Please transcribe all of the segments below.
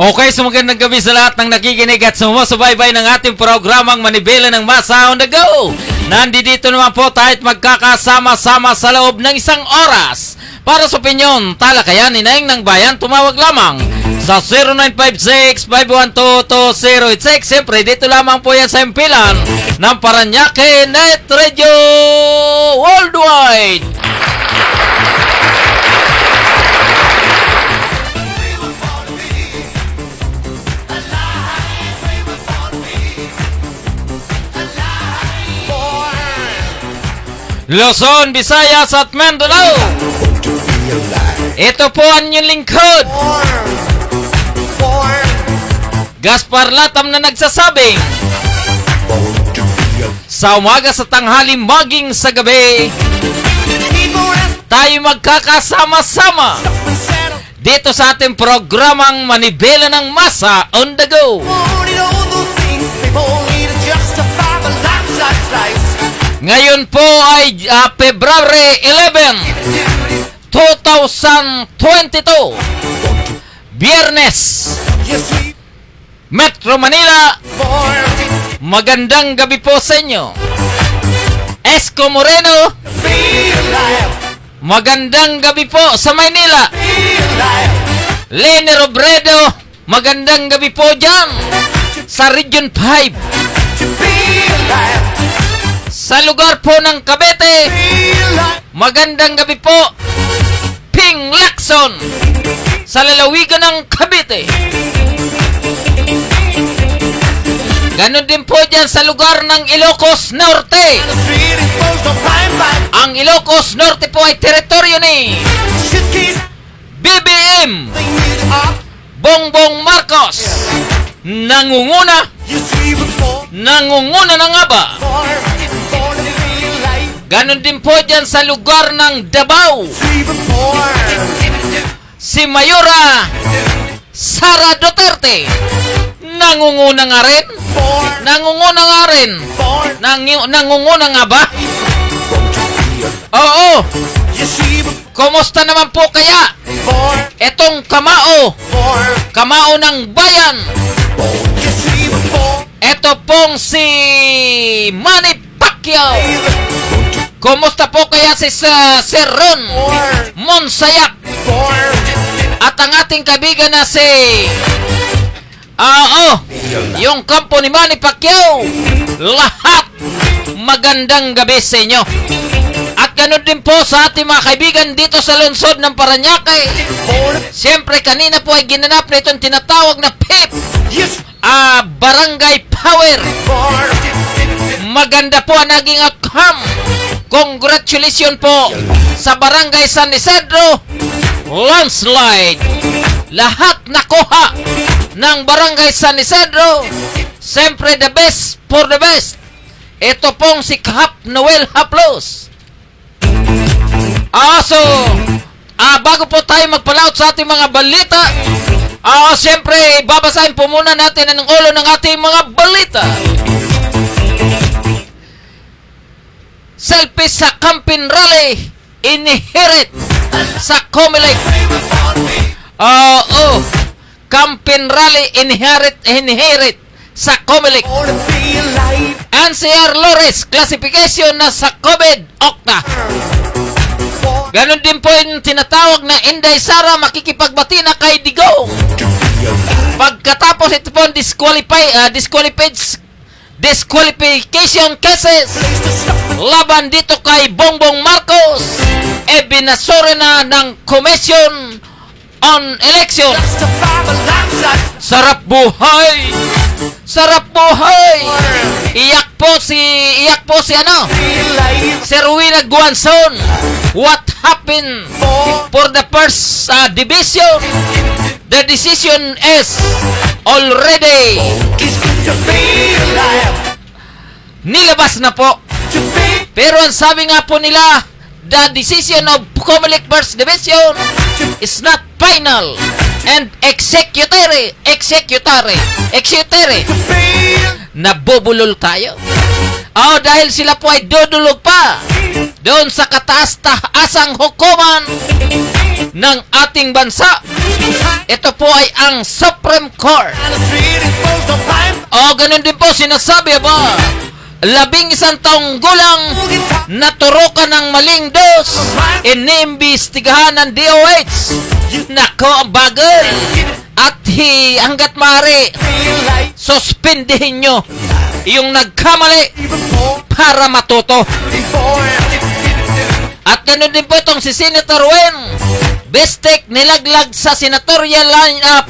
Okay, so magandang gabi sa lahat ng nakikinig at sumusubaybay ng ating programang Manibela ng Masa on the Go. Nandito naman po tayo at magkakasama-sama sa loob ng isang oras. Para sa opinyon, talakayan, inaing ng bayan, tumawag lamang sa 0956-512-2086. Siyempre, dito lamang po yan sa impilan ng Paranaque Net Radio Worldwide. Luzon, Visayas at Mindanao. Ito po ang inyong lingkod, Gaspar Latam, na nagsasabing sa umaga, sa tanghali, maging sa gabi, tayo magkakasama-sama dito sa ating programang Manibela ng Masa on the Go. Ngayon po ay February 11, 2022, Biyernes, Metro Manila. Magandang gabi po sa inyo. Esco Moreno, magandang gabi po sa Maynila. Lene Robredo, magandang gabi po dyan sa Region 5. Sa lugar po ng Cavite, magandang gabi po, Ping Lacson, sa lalawigan ng Cavite. Ganon din po dyan sa lugar ng Ilocos Norte. Ang Ilocos Norte po ay teritoryo ni BBM Bongbong Marcos. Nangunguna na nga ba? Ganon din po dyan sa lugar ng Davao, si Mayora Sara Duterte. Nangunguna nga rin? Nangunguna nga ba? Oo. Kumusta naman po kaya etong kamao ng bayan? Eto pong si Manny Pacquiao. Kumusta po kaya si Sir Ron Monsayak? At ang ating kaibigan na si yung kampo ni Manny Pacquiao. Lahat magandang gabi sa inyo. At ganoon din po sa ating mga kaibigan dito sa lungsod ng Paranaque. Siyempre kanina po ay ginanap na itong tinatawag na PIP, Barangay Power. Maganda po ang naging outcome. Congratulations po sa Barangay San Isidro. Landslide. Lahat nakuha ng Barangay San Isidro. Siyempre the best for the best. Ito pong si Kahap Noel Haplos. Bago po tayo magpalaot sa ating mga balita, siyempre babasahin po muna natin ang ulo ng ating mga balita. Selfie sa campaign rally inherit sa Comelec. Campaign rally inherit sa Comelec. NCR Lores classification na sa COVID-19. Ganon din po yung tinatawag na Inday Sara makikipagbati na kay Digong. Pagkatapos ito po disqualification cases laban dito kay Bongbong Marcos, binasura na ng Commission on Election. Sarap buhay. Iyak po si Sir Rowena Guanzon. What happened for the first division? The decision is already nilabas na po. Pero ang sabi nga po nila, the decision of Comelec First Division is not final and executory. Nabubulol tayo. Dahil sila po ay dudulog pa doon sa kataas-taasang hukuman ng ating bansa. Ito po ay ang Supreme Court. O ganun din po sinasabi ba, 11 taong gulang naturokan ng maling dos, inimbestigahan ng DOH. Nako, ang bagay. At hanggat maaari, suspindihin nyo yung nagkamali para matuto. At ganun din po itong si Senator Wen Bestek, nilaglag sa senatorial lineup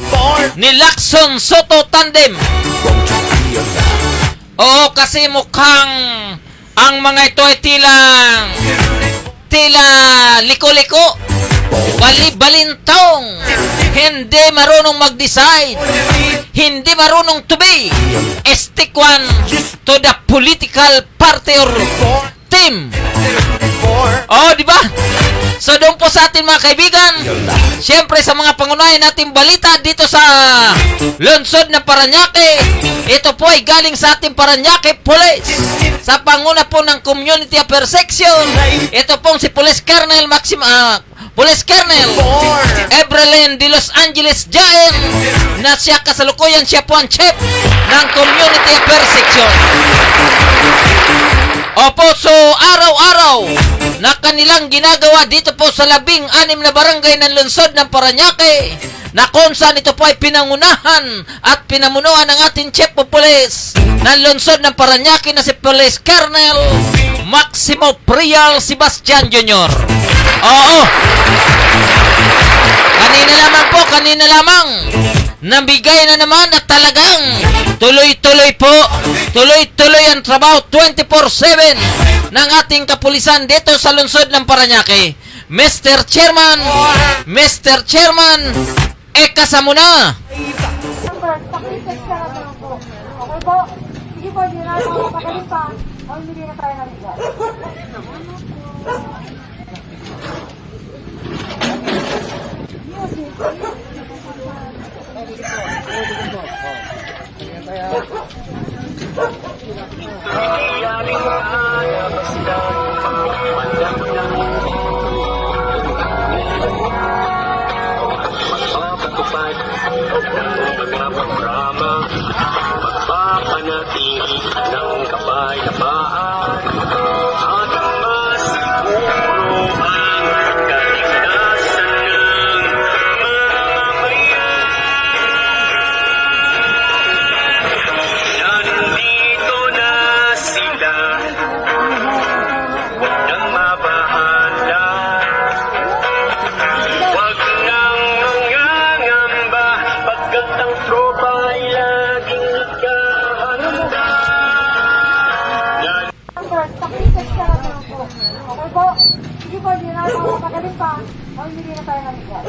ni Lacson Soto Tandem. Oo, kasi mukhang ang mga ito ay tila liko-liko, bali-balintong, hindi marunong mag-decide, hindi marunong to be stick one to the political party or team. Oh, di ba? So doon po sa atin mga kaibigan, siyempre sa mga pangunahin nating balita dito sa lungsod ng Parañaque, ito po ay galing sa ating Parañaque Police. Sa panguna po ng Community Affairs Section, ito pong si Police Colonel Police Colonel Ebrelin de Los Angeles Jaen, na siya kasalukuyan siya po ang chief ng Community Affairs Section. Opo, so araw-araw na kanilang ginagawa dito po sa 16 na barangay ng lungsod ng Parañaque, na kung saan ito po ay pinangunahan at pinamunuan ng ating Chief of Police ng lungsod ng Parañaque na si Police Colonel Maximo Prial Sebastian Jr. Oo, kanina lamang nabigay na naman at talagang tuloy-tuloy ang trabaho 24/7 ng ating kapulisan dito sa lungsod ng Parañaque. Mr. Chairman, ekasa mo na. Okay po, sige po, hindi na ako mapagaling pa. O hindi na tayo nabigyan. Magpapatupad ng mga programa, magpapanatili ng kapayapaan at masiguro ang kaligtasan ng mamamayan. Nandito na sila, huwag nang mabahala, huwag nang mangangamba, pagkat ang tropa ay laging nakahanda. Pakisip ka lang po. Okay po, sige po, hindi na ako mapagaling pa. O hindi na tayo nabigyan.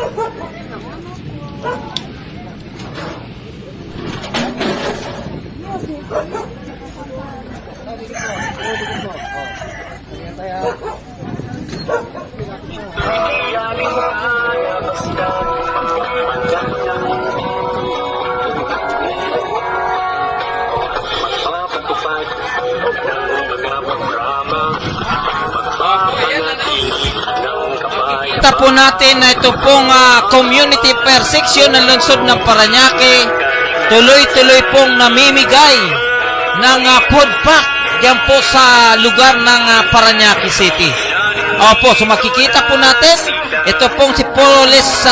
Iyaling kaya basta magpapatupad ng mga programa, magpapanatili ng kapayapaan. Kita po natin na ito pong Community Affairs Section ng lungsod ng Parañaque, tuloy-tuloy pong namimigay ng food pack diyan po sa lugar ng Parañaque City. Opo, so makikita po natin, ito pong si Police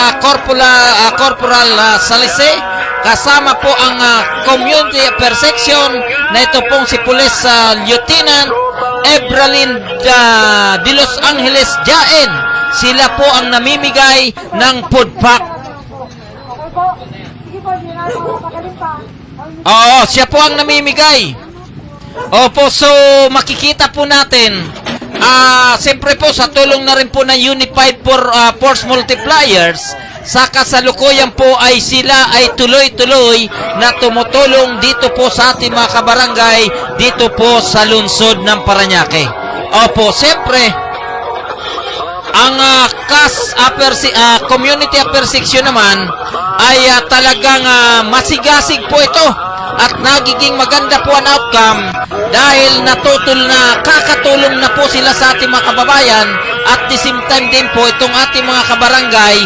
Corporal Salise, kasama po ang Community Affairs Section na ito pong si Police Lieutenant Ebrelin de Los Angeles Jaen. Sila po ang namimigay ng food pack. Okay po, sige po, hindi na ako mapagaling pa. Oo, siya po ang namimigay. Opo, so makikita po natin, siyempre po sa tulong na rin po ng Unified Force Multipliers, sa kasalukuyan po ay sila ay tuloy-tuloy na tumutulong dito po sa ating mga kabarangay dito po sa lungsod ng Parañaque. Opo, siyempre Ang community affairs section naman ay talagang masigasig po ito at nagiging maganda po ang outcome dahil kakatulong na po sila sa ating mga kababayan at the same time din po itong ating mga kabarangay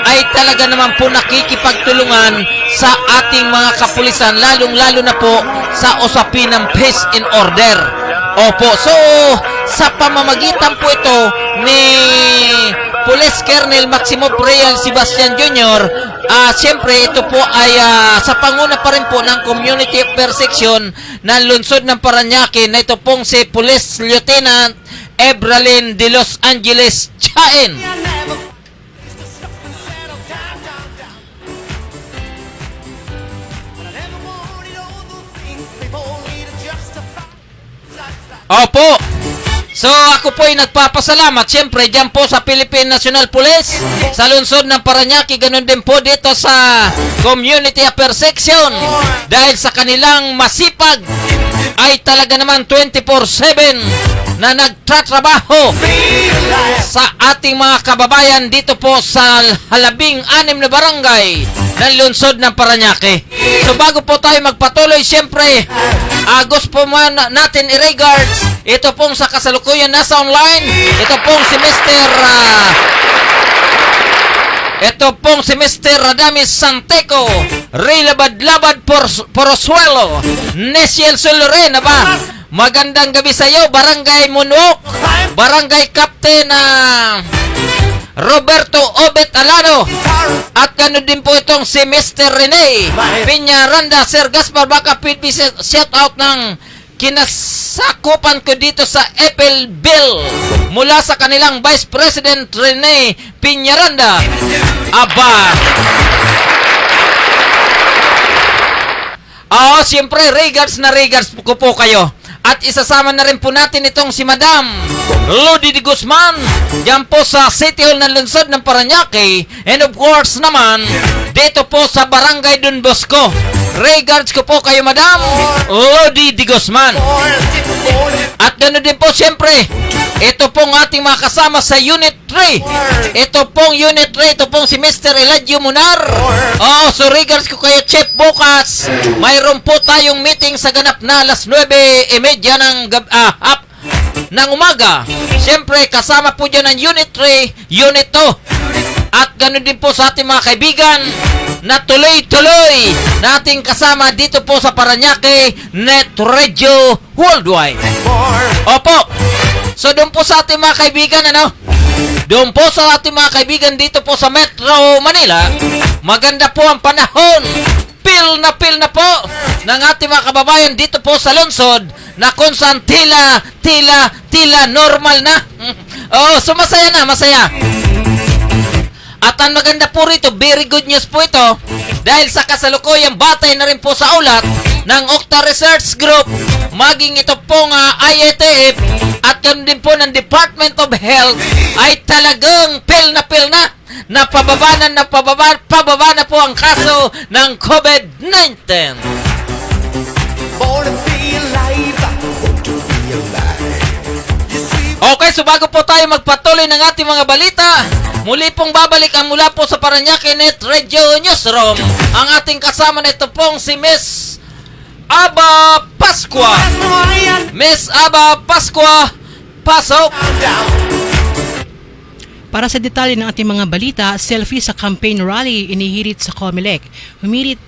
ay talaga naman po nakikipagtulungan sa ating mga kapulisan, lalong-lalo na po sa usapin ng peace and order. Opo, so sa pamamagitan po ito ni Police Colonel Maximo Real Sebastian Jr., siyempre ito po ay sa panguna pa rin po ng Community Affairs Section ng lungsod ng Parañaque na ito pong si Police Lieutenant Ebralyn de Los Angeles Chaen. Opo. So ako po ay nagpapasalamat siyempre dyan po sa Philippine National Police sa lungsod ng Parañaque, ganun din po dito sa Community Affairs Section dahil sa kanilang masipag ay talaga naman 24/7 na nagtatrabaho sa ating mga kababayan dito po sa 16 na barangay ng lungsod ng Parañaque. So bago po tayo magpatuloy, siyempre gusto po man natin i-regards ito pong sa kasalukuyan nasa online, ito pong si Mr. Radamis Santeco, Ray Labad-Labad Porosuelo, Nesiel Solorena ba? Magandang gabi sa iyo, Barangay Munok, Barangay Captain Roberto Obet Alano, at gano'n din po itong si Mr. Rene Piñaranda. Sir Gaspar, baka pwede shout out ng kinasakupan ko dito sa Apple Bill mula sa kanilang Vice President Rene Piñaranda. Aba, siyempre regards ko po kayo. At isasama na rin po natin itong si Madam Lodi de Guzman diyan po sa City Hall ng lungsod ng Parañaque, and of course naman dito po sa Barangay Don Bosco. Regards ko po kayo, Madam Lodi de Guzman. At ganoon din po siyempre ito pong ating mga kasama sa Unit 3. Ito pong Unit 3, ito pong si Mr. Eladio Munar. So regards ko kayo, Chef, bukas mayroon po tayong meeting sa ganap na alas 9:30 ng umaga. Siyempre kasama po dyan ang Unit 3, Unit 2. At ganoon din po sa ating mga kaibigan na tuloy-tuloy nating kasama dito po sa Parañaque Net Radio Worldwide. Opo. So doon po sa ating mga kaibigan, doon po sa ating mga kaibigan dito po sa Metro Manila, maganda po ang panahon. Pil na po ng ating mga kababayan dito po sa lungsod na kung saan tila normal na. So masaya. At ang maganda po rito, very good news po ito dahil sa kasalukuyang batay na rin po sa ulat ng Octa Research Group, maging ito pong IATF at ganoon din po ng Department of Health ay talagang pil na pababa na po ang kaso ng COVID-19. Okay, so bago po tayo magpatuloy ng ating mga balita, muli pong babalik ang mula po sa Parañaque Net Radio Newsroom ang ating kasama na ito pong si Miss Aba Pascua. Miss Aba Pascua, pasok! Para sa detalye ng ating mga balita, selfie sa campaign rally inihirit sa COMELEC. Humirit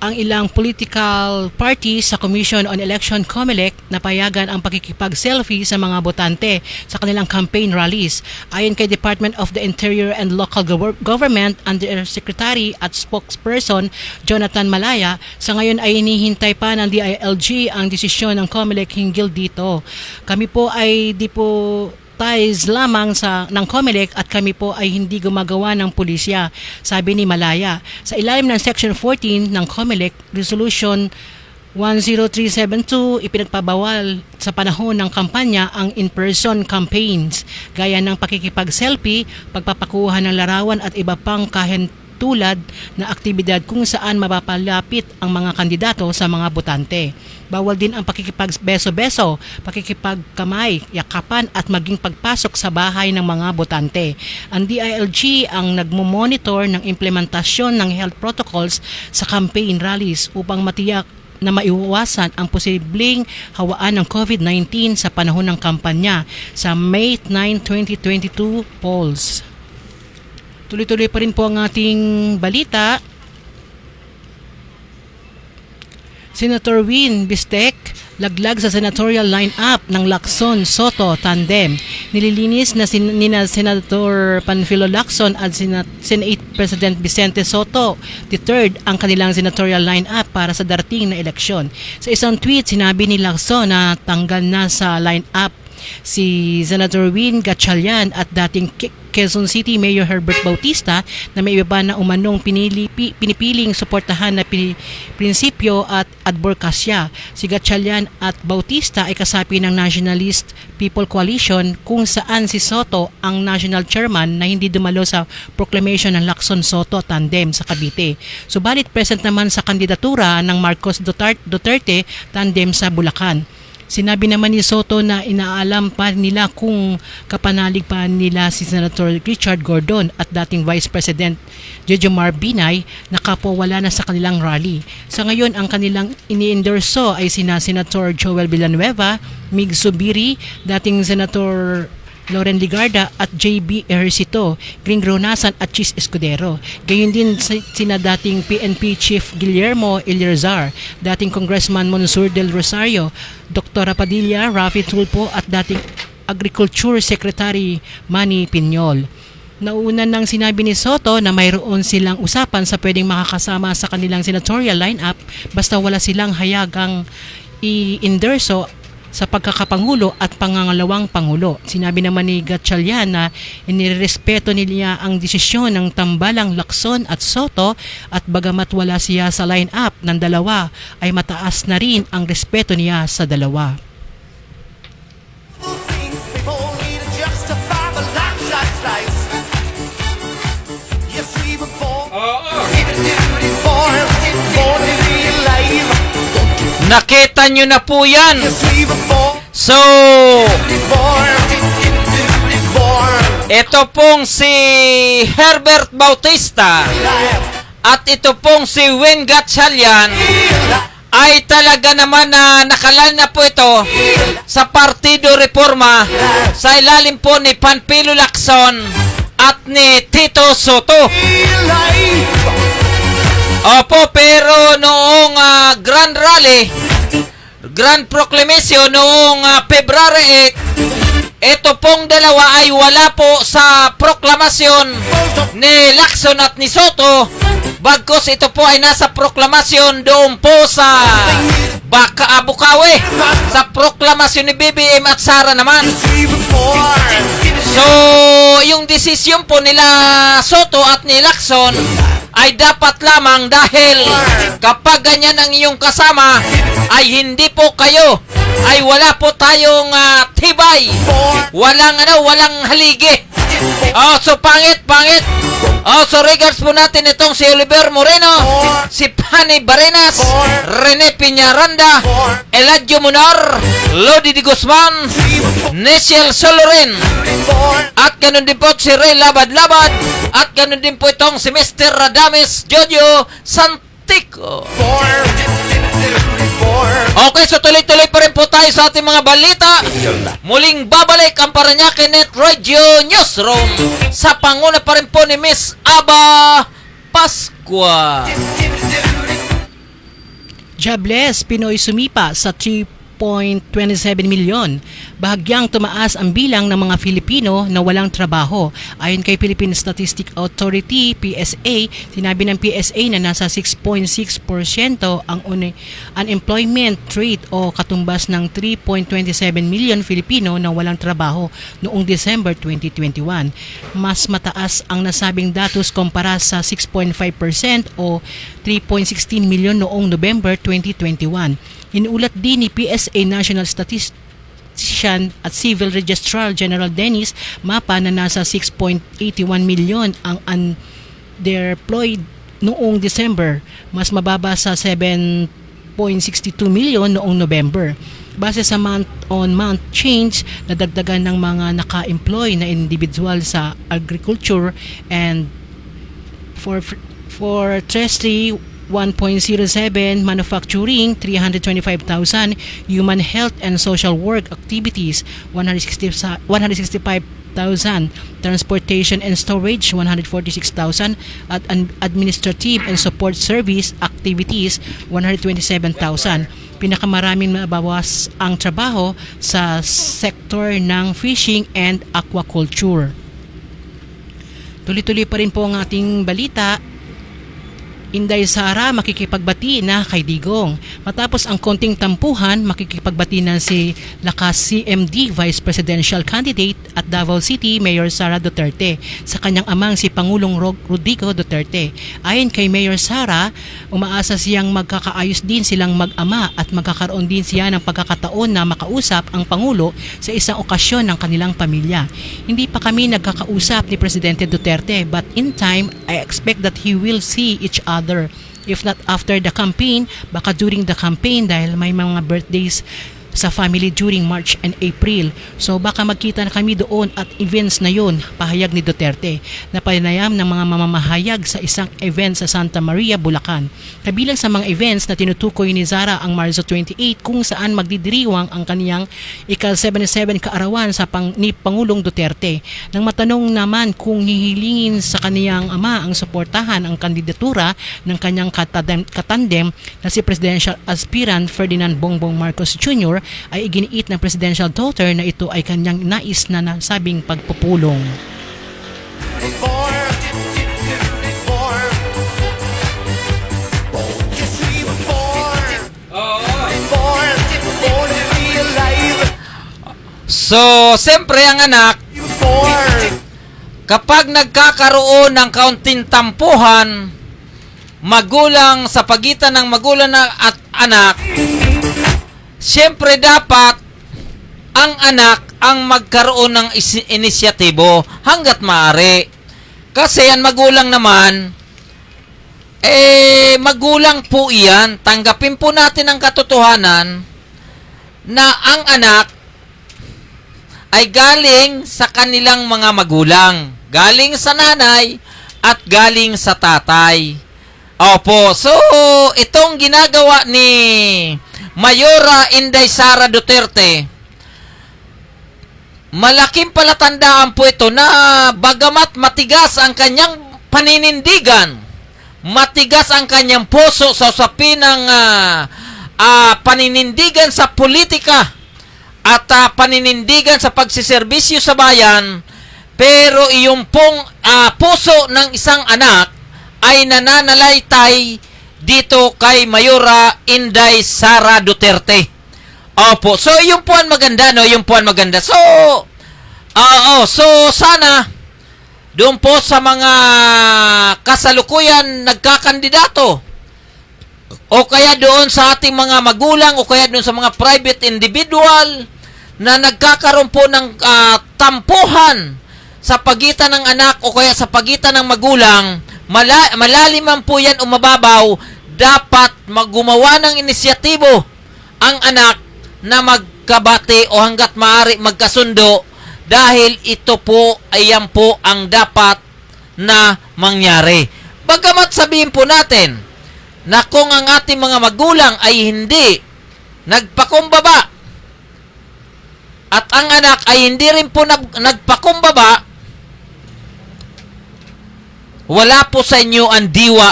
ang ilang political parties sa Commission on Election COMELEC na payagan ang pakikipag-selfie sa mga botante sa kanilang campaign rallies. Ayon kay Department of the Interior and Local Government Undersecretary at Spokesperson Jonathan Malaya, sa ngayon ay hinihintay pa ng DILG ang desisyon ng COMELEC hinggil dito. Kami po ay lamang ng COMELEC at kami po ay hindi gumagawa ng pulisya, sabi ni Malaya. Sa ilalim ng Section 14 ng COMELEC Resolution 10372, ipinagpabawal sa panahon ng kampanya ang in-person campaigns gaya ng pakikipag-selfie, pagpapakuha ng larawan at iba pang tulad na aktibidad kung saan mapapalapit ang mga kandidato sa mga botante. Bawal din ang pakikipagbeso-beso, pakikipagkamay, yakapan at maging pagpasok sa bahay ng mga botante. Ang DILG ang nagmo-monitor ng implementasyon ng health protocols sa campaign rallies upang matiyak na maiwasan ang posibleng hawaan ng COVID-19 sa panahon ng kampanya sa May 9, 2022 polls. Tuloy-tuloy pa rin po ang ating balita. Senator Win Bistek laglag sa senatorial line-up ng Lacson-Soto tandem. Nililinis na nina Senator Panfilo Lacson at Senate President Vicente Soto III ang kanilang senatorial line-up para sa darating na eleksyon. Sa isang tweet, sinabi ni Lacson na tanggal na sa line-up si Senator Win Gatchalian at dating Quezon City Mayor Herbert Bautista na may iba na umanong pinipiling suportahan na prinsipyo at advokasya. Si Gatchalian at Bautista ay kasapi ng Nationalist People Coalition kung saan si Soto ang national chairman na hindi dumalo sa proclamation ng Lacson-Soto tandem sa Cavite. Subalit present naman sa kandidatura ng Marcos Duterte tandem sa Bulacan. Sinabi naman ni Soto na inaalam pa nila kung kapanalig pa nila si Senator Richard Gordon at dating Vice President Jejomar Binay na kapwa-wala na sa kanilang rally. Sa ngayon, ang kanilang ini-endorso ay sina Senator Joel Villanueva, Mig Zubiri, dating Senator Loren Ligarda at JB Ejercito, Green Gronasan at Chis Escudero. Gayon din sina dating PNP Chief Guillermo Eliazar, dating Congressman Monsur del Rosario, Dr. Padilla, Rafi Tulpo at dating Agriculture Secretary Manny Piñol. Nauna nang sinabi ni Soto na mayroon silang usapan sa pwedeng makakasama sa kanilang senatorial lineup basta wala silang hayagang i-endorso sa pagkakapangulo at pangangalawang pangulo. Sinabi naman ni Gatchalian na inirespeto niya ang desisyon ng tambalang Lacson at Soto at bagamat wala siya sa line-up ng dalawa ay mataas na rin ang respeto niya sa dalawa. Nakita nyo na po yan. So, ito pong si Herbert Bautista at ito pong si Win Gatchalian ay talaga naman na nakalan na po ito sa Partido Reforma sa ilalim po ni Panfilo Lacson at ni Tito Soto. Opo, pero noong Grand Rally, Grand Proclamation noong February 8, ito pong dalawa ay wala po sa proklamasyon ni Lacson at ni Soto, bagkos ito po ay nasa proklamasyon doon po sa Bukawi, sa proklamasyon ni BBM at Sara naman. So, yung desisyon po nila Soto at ni Lacson ay dapat lamang dahil kapag ganyan ang iyong kasama ay hindi po kayo ay wala po tayong tibay, walang haligi. So pangit. So regards po natin itong si Oliver Moreno, si Pani Barenas, Rene Piñaranda, Eladio Munar, Lodi Di Guzman, Nesiel Soloren, at ganun din po si Ray Labad-Labad, at ganun din po itong si Mr. Radames Jojo Santico. Okay, so tuloy-tuloy pa rin po tayo sa ating mga balita. Muling babalik ang Parañaque Net Radio Newsroom sa panguna pa rin po ni Miss Aba Pascua. Jobless Pinoy sumipa sa 3.27 milyon. Bahagyang tumaas ang bilang ng mga Filipino na walang trabaho. Ayon kay Philippine Statistics Authority, PSA, sinabi ng PSA na nasa 6.6% ang unemployment rate o katumbas ng 3.27 million Filipino na walang trabaho noong December 2021. Mas mataas ang nasabing datos kumpara sa 6.5% o 3.16 million noong November 2021. Inuulat din ni PSA National Statistician at Civil Registrar General Dennis Mapa na nasa 6.81 milyon ang deployed noong December, mas mababa sa 7.62 million noong November. Base sa month-on-month change, nadagdagan ng mga naka-employ na individual sa agriculture and for forestry 1.07, manufacturing 325,000, human health and social work activities 165,000, transportation and storage 146,000, at administrative and support service activities 127,000. Pinakamaraming nabawas ang trabaho sa sektor ng fishing and aquaculture. Tuloy-tuloy pa rin po ang ating balita. Inday Sara makikipagbati na kay Digong. Matapos ang konting tampuhan, makikipagbati na si lakas CMD Vice Presidential Candidate at Davao City Mayor Sara Duterte sa kanyang amang si Pangulong Rodrigo Duterte. Ayon kay Mayor Sara, umaasa siyang magkakaayos din silang mag-ama at magkakaroon din siya ng pagkakataon na makausap ang Pangulo sa isang okasyon ng kanilang pamilya. Hindi pa kami nagkakausap ni Presidente Duterte, but in time, I expect that he will see each other. If not after the campaign, baka during the campaign dahil may mga birthdays sa family during March and April. So baka magkita na kami doon at events na yun, pahayag ni Duterte. Napanayam ng mga mamamahayag sa isang event sa Santa Maria, Bulacan. Kabilang sa mga events na tinutukoy ni Zara ang Marso 28 kung saan magdidiriwang ang kaniyang ika-77 kaarawan ni Pangulong Duterte. Nang matanong naman kung hihilingin sa kaniyang ama ang suportahan ang kandidatura ng kanyang katandem na si Presidential Aspirant Ferdinand Bongbong Marcos Jr., ay iginiit ng presidential daughter na ito ay kanyang nais na nasabing pagpupulong. So, siyempre ang anak, kapag nagkakaroon ng kaunting tampuhan, magulang sa pagitan ng magulang at anak, siyempre dapat ang anak ang magkaroon ng inisyatibo hanggat maaari. Kasi ang magulang naman, magulang po iyan. Tanggapin po natin ang katotohanan na ang anak ay galing sa kanilang mga magulang. Galing sa nanay at galing sa tatay. Opo, so itong ginagawa ni Mayora Inday Sara Duterte, malaking palatandaan po ito na bagamat matigas ang kanyang paninindigan, matigas ang kanyang puso sa usapin ng paninindigan sa politika at paninindigan sa pagsiserbisyo sa bayan, pero iyong pong puso ng isang anak ay nananalaytay dito kay Mayora Inday Sara Duterte. Opo, so yung po ang maganda, no? Yung po ang maganda. So, so sana doon po sa mga kasalukuyan nagkakandidato o kaya doon sa ating mga magulang o kaya doon sa mga private individual na nagkakaroon po ng tampuhan sa pagitan ng anak o kaya sa pagitan ng magulang, malalim man po yan o mababaw, dapat gumawa ng inisyatibo ang anak na magkabati o hanggat maaari magkasundo dahil ito po ay yan po ang dapat na mangyari. Bagamat sabihin po natin na kung ang ating mga magulang ay hindi nagpakumbaba at ang anak ay hindi rin po nagpakumbaba, wala po sa inyo ang diwa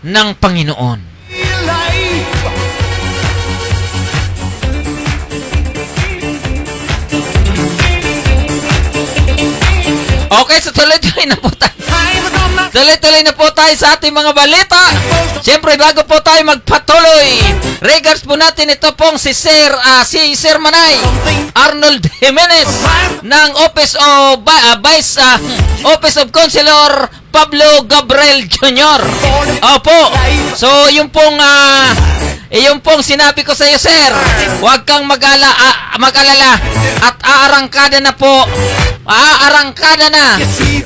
ng Panginoon. Okay, so tuloy-tuloy na po tayo. Tuloy-tuloy na po tayo sa ating mga balita. Siyempre, bago po tayo magpatuloy, regards po natin ito pong si Sir Manay Arnold Jimenez ng Office of Councilor Pablo Gabriel Jr. Opo. So, yung pong sinabi ko sa iyo, sir, huwag kang mag-alala at aarangkada na po Arangkada na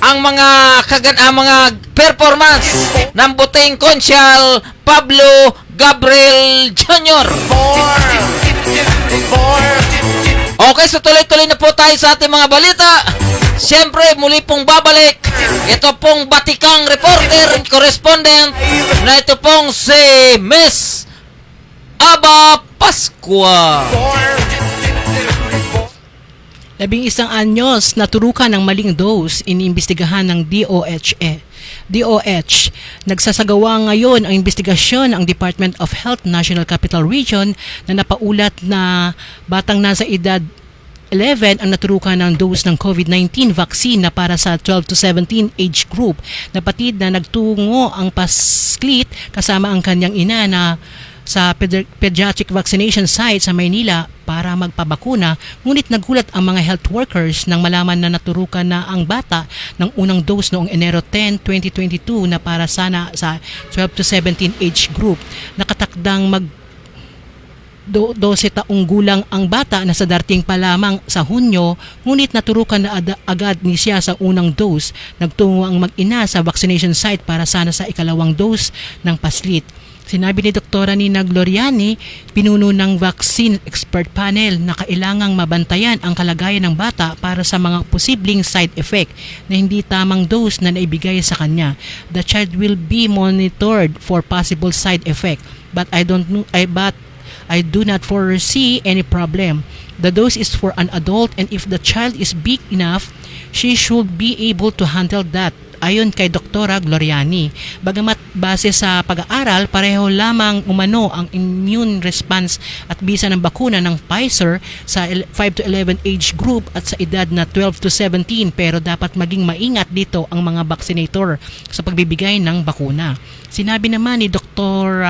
ang mga performance ng buting konsyal Pablo Gabriel Jr. Okay, so tuloy-tuloy na po tayo sa ating mga balita. Siyempre, muli pong babalik. Ito pong batikang reporter, correspondent, na ito pong si Miss Aba Pascua. 11 anyos naturukan ng maling dose iniimbestigahan ng DOH. Nagsasagawa ngayon ang investigasyon ang Department of Health National Capital Region na napaulat na batang nasa edad 11 ang naturukan ng dose ng COVID-19 vaccine na para sa 12 to 17 age group. Napatid na nagtungo ang paslit kasama ang kanyang ina na sa pediatric vaccination site sa Maynila para magpabakuna, ngunit nagulat ang mga health workers nang malaman na naturukan na ang bata ng unang dose noong Enero 10, 2022 na para sana sa 12 to 17 age group. Nakatakdang 12 taong gulang ang bata na sa darating pa lamang sa Hunyo, ngunit naturukan na agad ni siya sa unang dose. Nagtungo ang mag-ina sa vaccination site para sana sa ikalawang dose ng paslit. Sinabi ni Dr. Nina Gloriani, pinuno ng vaccine expert panel na kailangang mabantayan ang kalagayan ng bata para sa mga posibleng side effect na hindi tamang dose na naibigay sa kanya. The child will be monitored for possible side effect, but I do not foresee any problem. The dose is for an adult, and if the child is big enough, she should be able to handle that. Ayon kay Dr. Gloriani, bagamat base sa pag-aaral, pareho lamang umano ang immune response at bisa ng bakuna ng Pfizer sa 5 to 11 age group at sa edad na 12 to 17, pero dapat maging maingat dito ang mga vaccinator sa pagbibigay ng bakuna. Sinabi naman ni Dr.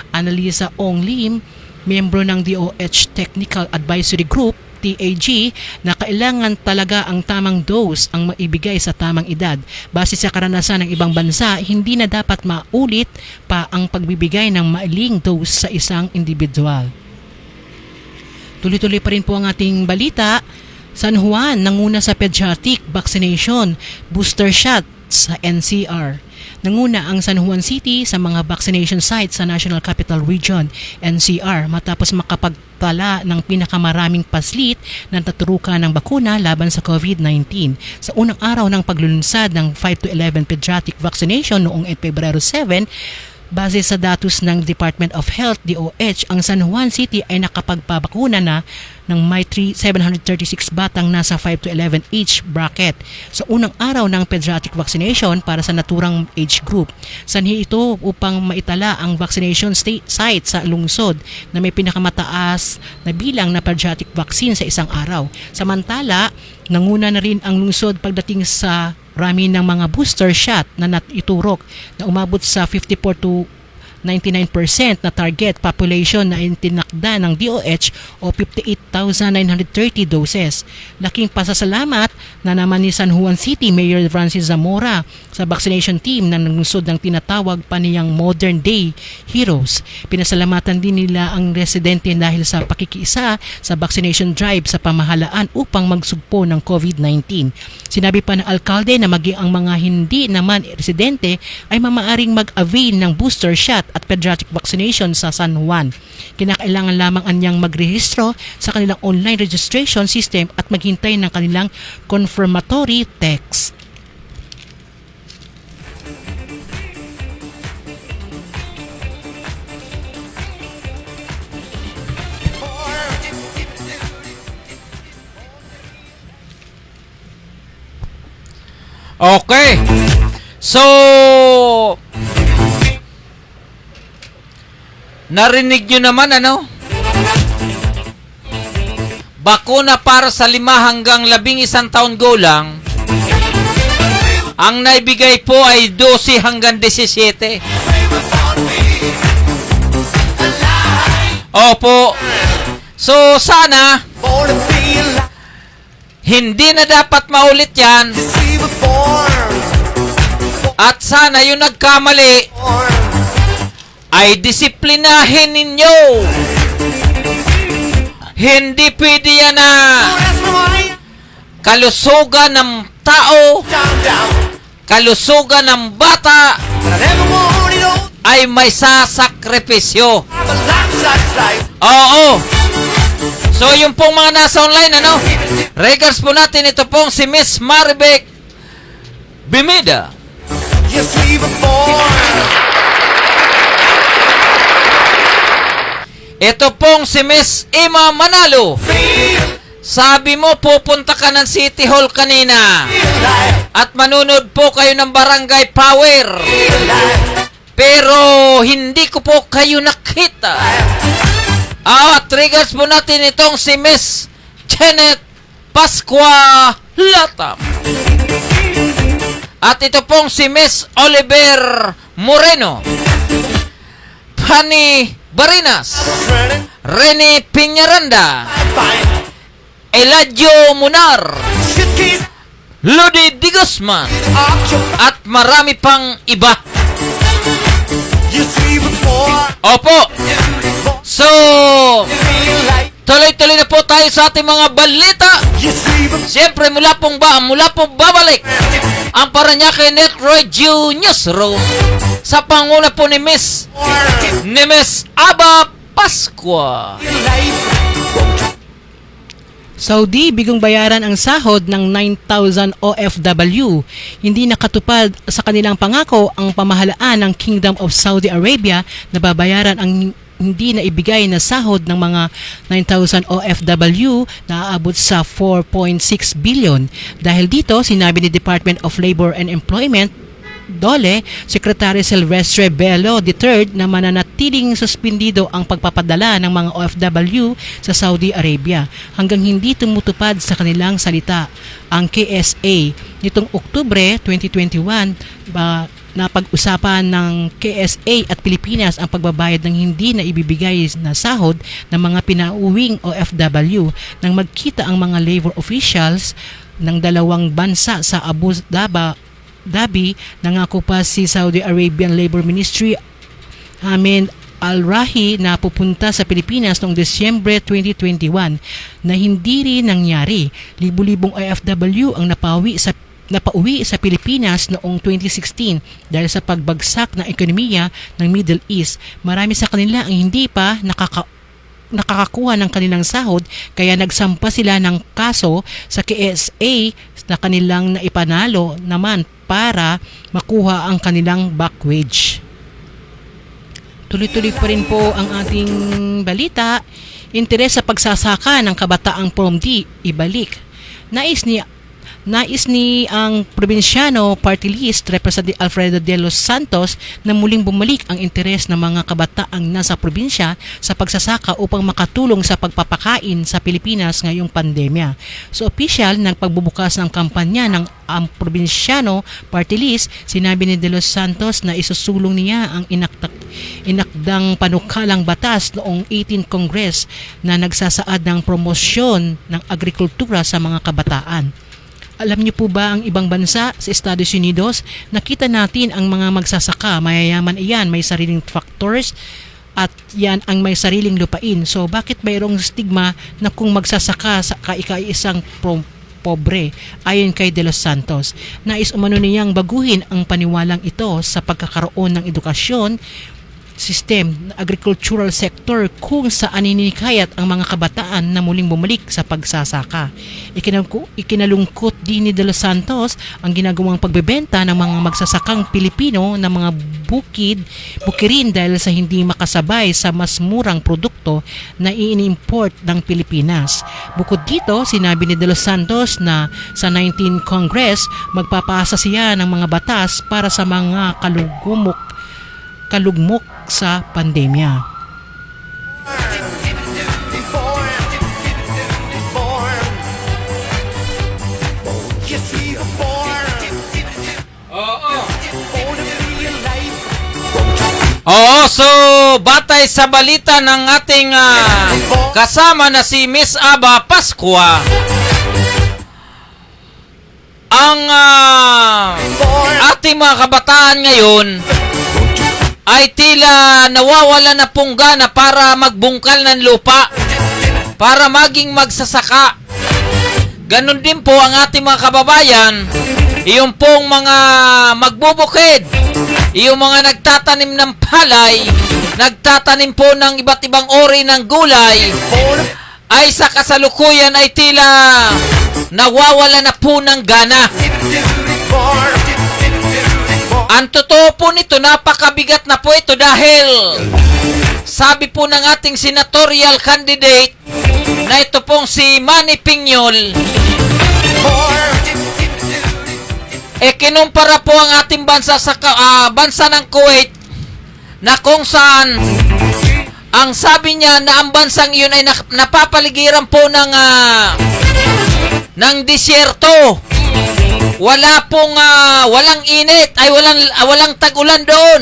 Annalisa Ong Lim, miyembro ng DOH Technical Advisory Group, TAG, na kailangan talaga ang tamang dose ang maibigay sa tamang edad. Base sa karanasan ng ibang bansa, hindi na dapat maulit pa ang pagbibigay ng mailing dose sa isang individual. Tuloy-tuloy pa rin po ang ating balita. San Juan nanguna sa pediatric vaccination booster shot sa NCR. Nanguna ang San Juan City sa mga vaccination sites sa National Capital Region, NCR, matapos makapagtala ng pinakamaraming paslit na naturukan ng bakuna laban sa COVID-19. Sa unang araw ng paglulunsad ng 5 to 11 pediatric vaccination noong Pebrero 7, base sa datos ng Department of Health, DOH, ang San Juan City ay nakapagpabakuna na ng may 736 batang nasa 5 to 11 age bracket sa unang araw ng pediatric vaccination para sa naturang age group. Sanhi ito upang maitala ang vaccination site sa lungsod na may pinakamataas na bilang na pediatric vaccine sa isang araw. Samantala, nanguna na rin ang lungsod pagdating sa rami ng mga booster shot na iturok na umabot sa 54 to 99% na target population na itinakda ng DOH o 58,930 doses. Laking pasasalamat na naman ni San Juan City Mayor Francis Zamora sa vaccination team na naglungsod ng tinatawag pa niyang modern day heroes. Pinasalamatan din nila ang residente dahil sa pakikiisa sa vaccination drive sa pamahalaan upang magsugpo ng COVID-19. Sinabi pa ng alkalde na maging ang mga hindi naman residente ay mamaaring mag-avail ng booster shot at pediatric vaccination sa San Juan. Kinakailangan lamang anyang magrehistro sa kanilang online registration system at maghintay ng kanilang confirmatory text. Okay. So, narinig nyo naman ano? Bakuna para sa 5 hanggang 11 taon gulang. Ang naibigay po ay 12 hanggang 17. Opo. So, sana hindi na dapat maulit yan. At sana yung nagkamali ay disiplinahin ninyo. Hindi pwede yan na kalusugan ng tao, kalusugan ng bata, ay may sasakripisyo. Oo. So, yung pong mga nasa online, ano? Regards po natin, ito pong si Miss Maribek Bimida. Ito pong si Miss Ima Manalo. Sabi mo, pupunta ka ng City Hall kanina. At manunod po kayo ng Barangay Power. Pero, hindi ko po kayo nakita. Triggers po natin itong si Miss Janet Pascua Latam. At ito pong si Miss Oliver Moreno, Fanny Barinas, Rene Piñaranda, Eladio Munar, Lodi Di Guzman, at marami pang iba. Opo. So, tuloy-tuloy na po tayo sa ating mga balita. Siyempre, mula pong babalik ang Paranaque Net Radio Newsroom sa panguna po ni Miss Aba Pascua. Saudi bigong bayaran ang sahod ng 9,000 OFW. Hindi nakatupad sa kanilang pangako ang pamahalaan ng Kingdom of Saudi Arabia na babayaran ang hindi na ibigay na sahod ng mga 9,000 OFW na aabot sa 4.6 billion. Dahil dito, sinabi ni Department of Labor and Employment DOLE, Secretary Silvestre Bello III na mananatiling suspendido ang pagpapadala ng mga OFW sa Saudi Arabia hanggang hindi tumutupad sa kanilang salita. Ang KSA nitong Oktubre 2021 na pag-usapan ng KSA at Pilipinas ang pagbabayad ng hindi na ibibigay na sahod ng mga pinauwing OFW nang magkita ang mga labor officials ng dalawang bansa sa Abu Dhabi. Nangako pa si Saudi Arabian Labor Ministry Ahmed Al-Rahi na pupunta sa Pilipinas noong Desyembre 2021 na hindi rin nangyari. Libu-libong OFW ang napauwi sa Pilipinas noong 2016 dahil sa pagbagsak ng ekonomiya ng Middle East. Marami sa kanila ang hindi pa nakakakuha ng kanilang sahod kaya nagsampa sila ng kaso sa KSA na kanilang naipanalo naman para makuha ang kanilang back wage. Tuloy-tuloy pa rin po ang ating balita. Interes sa pagsasaka ng kabataang PROMD ibalik. Nais ni ang probinsyano party list Representative Alfredo de los Santos na muling bumalik ang interes ng mga kabataang nasa probinsya sa pagsasaka upang makatulong sa pagpapakain sa Pilipinas ngayong pandemya. So official nagpagbubukas ng kampanya ng ang probinsyano party list, sinabi ni de los Santos na isusulong niya ang inakdang panukalang batas noong 18th Congress na nagsasaad ng promosyon ng agrikultura sa mga kabataan. Alam niyo po ba ang ibang bansa sa Estados Unidos? Nakita natin ang mga magsasaka, mayayaman iyan, may sariling tractors at yan ang may sariling lupain. So bakit mayroong stigma na kung magsasaka sa kaisa-isang pobre? Ayon kay De Los Santos, nais umano niyang baguhin ang paniwalang ito sa pagkakaroon ng edukasyon system, agricultural sector kung saan ininikayat ang mga kabataan na muling bumalik sa pagsasaka. Ikinalungkot din ni De Los Santos ang ginagawang pagbebenta ng mga magsasakang Pilipino ng mga bukirin dahil sa hindi makasabay sa mas murang produkto na i-import ng Pilipinas. Bukod dito, sinabi ni De Los Santos na sa 19th Congress magpapasa siya ng mga batas para sa mga kalugmok sa pandemya. Oo, so batay sa balita ng ating kasama na si Miss Aba Pascua, ang ating mga kabataan ngayon ay tila nawawala na pong gana para magbungkal ng lupa, para maging magsasaka. Ganon din po ang ating mga kababayan, yung pong mga magbubukid, yung mga nagtatanim ng palay, nagtatanim po ng iba't ibang uri ng gulay, ay sa kasalukuyan ay tila nawawala na po ng gana. Ang totoo po nito, napakabigat na po ito dahil sabi po ng ating senatorial candidate na ito pong si Manny Piñol, kinumpara po ang ating bansa sa bansa ng Kuwait, na kung saan ang sabi niya na ang bansang iyon ay napapaligiran po ng disyerto. Wala pong walang init, ay walang tag-ulan doon.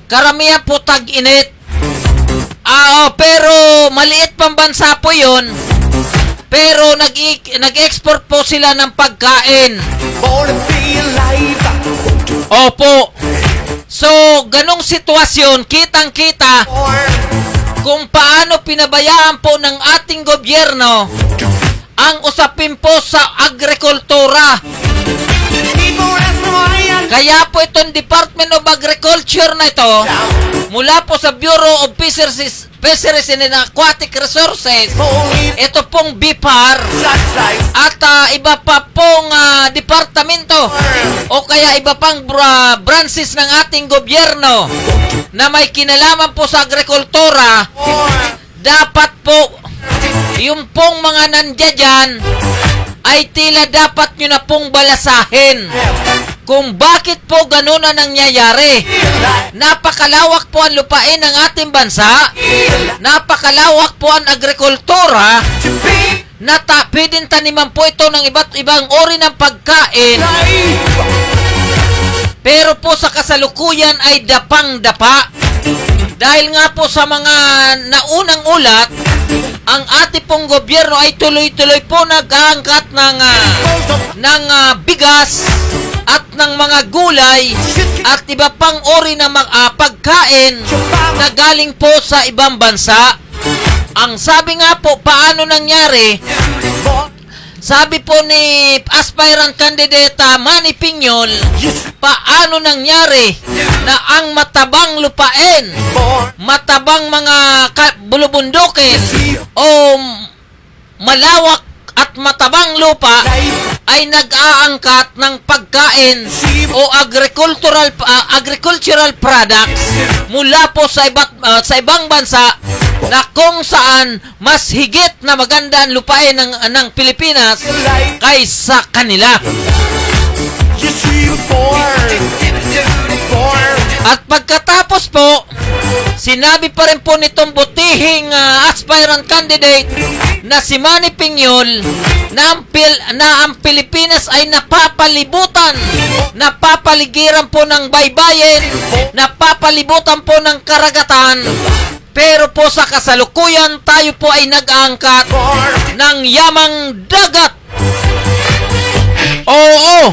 Karamihan po tag-init. Pero maliit pang bansa po 'yon. Pero nag-export po sila ng pagkain. Opo. So, ganong sitwasyon, kitang-kita kung paano pinabayaan po ng ating gobyerno ang usapin po sa agrikultura. Kaya po itong Department of Agriculture na ito, mula po sa Bureau of Fisheries and Aquatic Resources, ito pong BIPAR, at iba pa pong departamento o kaya iba pang branches ng ating gobyerno na may kinalaman po sa agrikultura, dapat po yung pong mga nandiyan dyan ay tila dapat nyo na pong balasahin kung bakit po ganun na nangyayari. Napakalawak po ang lupain ng ating bansa, napakalawak po ang agrikultura, na pwedeng taniman po ito ng iba't ibang uri ng pagkain, pero po sa kasalukuyan ay dapang-dapa. Dahil nga po sa mga naunang ulat, ang ating pong gobyerno ay tuloy-tuloy po nag-aangkat ng bigas at ng mga gulay at iba pang uri ng pagkain na galing po sa ibang bansa. Ang sabi nga po, paano nangyari? Sabi po ni aspirant candidate Manny Piñol, paano nangyari na ang matabang lupain, matabang mga bulubundukin o malawak at matabang lupa ay nag-aangkat ng pagkain o agricultural products mula po sa ibang bansa, na kung saan mas higit na maganda ang lupain ng Pilipinas kaysa kanila. At pagkatapos po, sinabi pa rin po nitong butihing aspirant candidate na si Manny Piñol na ang Pilipinas ay napapaligiran po ng baybayin, napapalibutan po ng karagatan, pero po sa kasalukuyan tayo po ay nag-aangkat ng yamang dagat. Oo.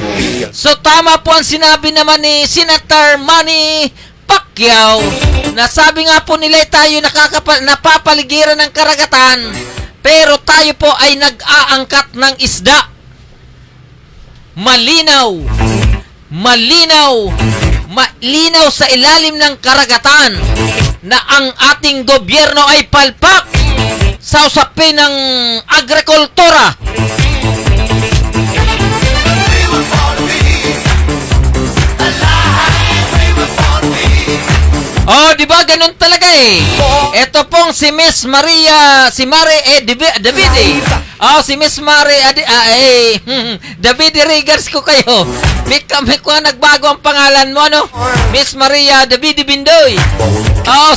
So tama po ang sinabi naman ni Senator Manny Pacquiao, na sabi nga po nila tayo napapaligiran ng karagatan, pero tayo po ay nag-aangkat ng isda. Malinaw sa ilalim ng karagatan na ang ating gobyerno ay palpak sa usapin ng agrikultura. Di ba ganun talaga eh. Ito pong si Miss Maria, si Mare Davide. Si Miss Mare Davide Rigars ko kayo. May ko nagbago ang pangalan mo, no? Miss Maria Davide Bindoy.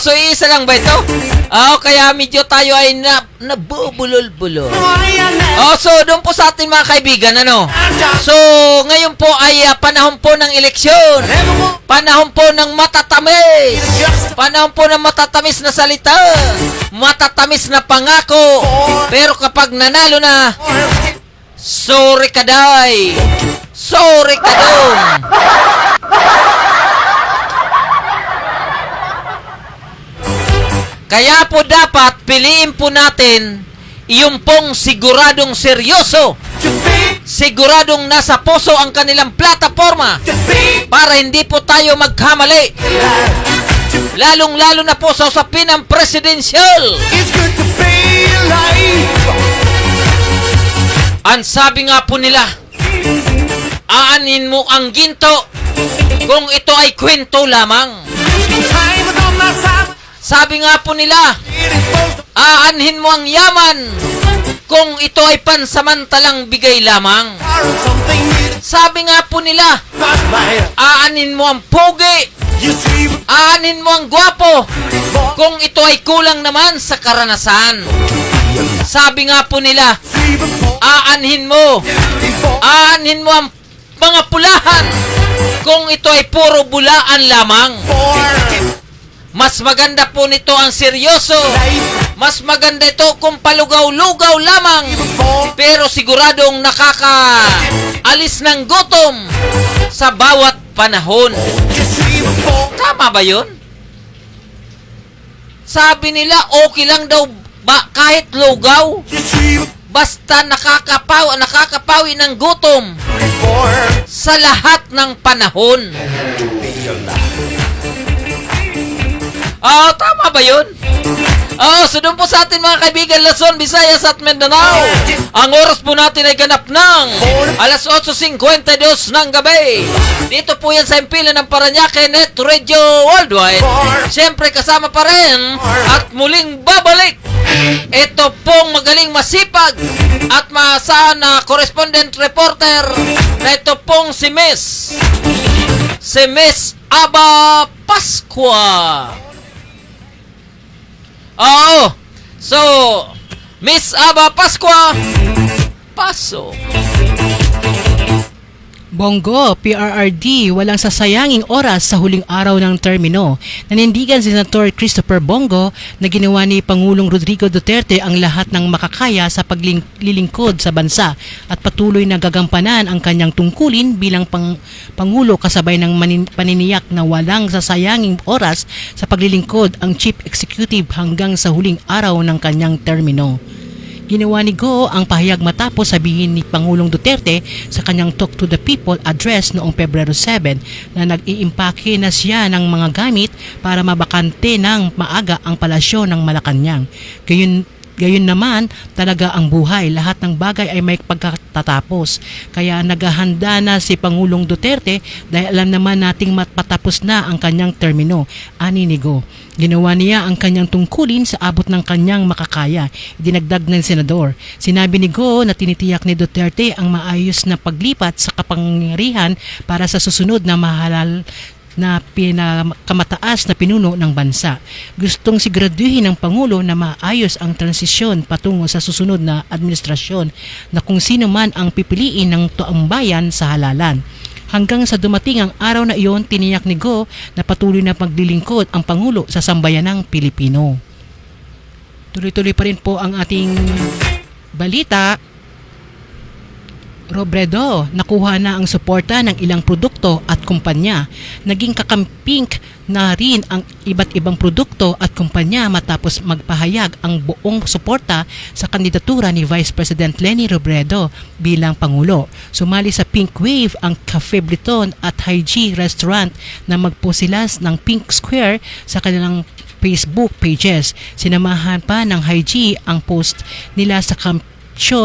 So isa lang ba ito? Kaya medyo tayo ay nabubulol-bulol. So doon po sa atin mga kaibigan, ano? So ngayon po ay panahon po ng eleksyon. Panahon po ng matatamis. Panahon po ng matatamis na salita. Matatamis na pangako. Pero kapag nanalo na, sorry ka day. Sorry ka dong. Kaya po dapat piliin po natin Iyon pong siguradong seryoso, siguradong nasa puso ang kanilang plataforma para hindi po tayo magkamali. Lalong-lalo na po sa usapin ng presidensyal. Ang sabi nga po nila, aanin mo ang ginto kung ito ay kwento lamang. Sabi nga po nila, aanhin mo ang yaman kung ito ay pansamantalang bigay lamang. Sabi nga po nila, aanhin mo ang pogi, aanhin mo ang gwapo kung ito ay kulang naman sa karanasan. Sabi nga po nila, aanhin mo ang mga pulahan kung ito ay puro bulaan lamang. Mas maganda po nito ang seryoso. Mas maganda ito kung palugaw-lugaw lamang, pero siguradong nakakaalis ng gutom sa bawat panahon. Tama ba yun? Sabi nila okay lang daw ba kahit lugaw, basta nakakapawi ng gutom sa lahat ng panahon. Tama ba yun? So doon po sa atin mga kaibigan, Luzon, Visayas at Mindanao. Ang oras po natin ay ganap ng alas 8:52 ng gabi. Dito po yan sa Impilo ng Paranaque Net Radio Worldwide. Siyempre kasama pa rin at muling babalik ito pong magaling masipag at maasahan na correspondent reporter na ito pong si Miss Aba Pascua. So, Miss Aba Pascua, paso. Bongo, PRRD, walang sasayanging oras sa huling araw ng termino. Nanindigan si Senator Christopher Bongo na ginawa ni Pangulong Rodrigo Duterte ang lahat ng makakaya sa paglilingkod sa bansa at patuloy na gagampanan ang kanyang tungkulin bilang Pangulo kasabay ng paniniyak na walang sasayanging oras sa paglilingkod ang Chief Executive hanggang sa huling araw ng kanyang termino. Ginawa ni Go ang pahayag matapos sabihin ni Pangulong Duterte sa kanyang Talk to the People address noong Pebrero 7 na nag-iimpake na siya ng mga gamit para mabakante ng maaga ang palasyo ng Malacanang. Gayon naman talaga ang buhay. Lahat ng bagay ay may pagkatatapos. Kaya naghahanda na si Pangulong Duterte dahil alam naman nating matapos na ang kanyang termino, ani ni Go. Ginawa niya ang kanyang tungkulin sa abot ng kanyang makakaya. Dinagdag ng senador. Sinabi ni Go na tinitiyak ni Duterte ang maayos na paglipat sa kapangyarihan para sa susunod na mahalal na pinakamataas na pinuno ng bansa. Gustong siguraduhin ng Pangulo na maayos ang transisyon patungo sa susunod na administrasyon na kung sino man ang pipiliin ng toang bayan sa halalan. Hanggang sa dumating ang araw na iyon, tiniyak ni Go na patuloy na paglilingkod ang Pangulo sa sambayanang Pilipino. Tuloy-tuloy pa rin po ang ating balita. Robredo, nakuha na ang suporta ng ilang produkto at kumpanya. Naging kakamping na rin ang iba't ibang produkto at kumpanya matapos magpahayag ang buong suporta sa kandidatura ni Vice President Leni Robredo bilang Pangulo. Sumali sa Pink Wave ang Cafe Breton at Hygie Restaurant na magposilas ng Pink Square sa kanilang Facebook pages. Sinamahan pa ng Hygie ang post nila sa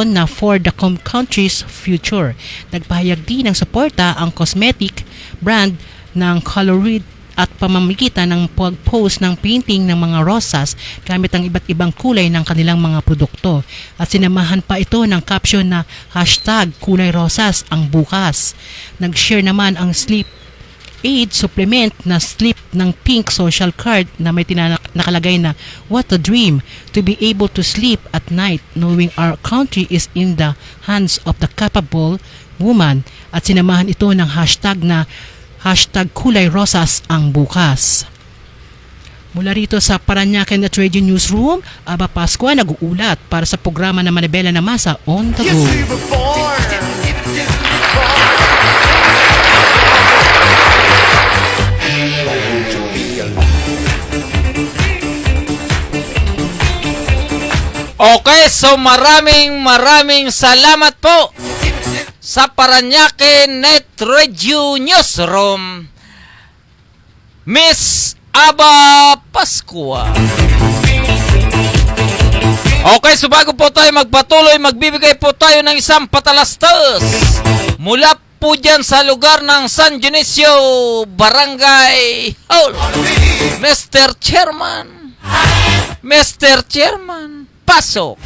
na for the country's future. Nagpahayag din ng suporta ang cosmetic brand ng Colorid at pamamagitan ng pag-post ng painting ng mga rosas gamit ang iba't ibang kulay ng kanilang mga produkto. At sinamahan pa ito ng caption na #kulay rosas ang bukas. Nag-share naman ang Sleep Aid supplement na slip ng pink social card na may nakalagay na "What a dream to be able to sleep at night knowing our country is in the hands of the capable woman." At sinamahan ito ng hashtag na #kulay rosas ang bukas. Mula rito sa Paranaque Net Radio Newsroom, Aba Pascua nag-uulat para sa programa na Manibela na Masa on the Go. Okay, so maraming salamat po sa Paranaque Net Radio Newsroom, Miss Aba Pascua. Okay, so bago po tayo magpatuloy, magbibigay po tayo ng isang patalastas mula po dyan sa lugar ng San Dionisio, Barangay Hall. Mr. Chairman, pasok.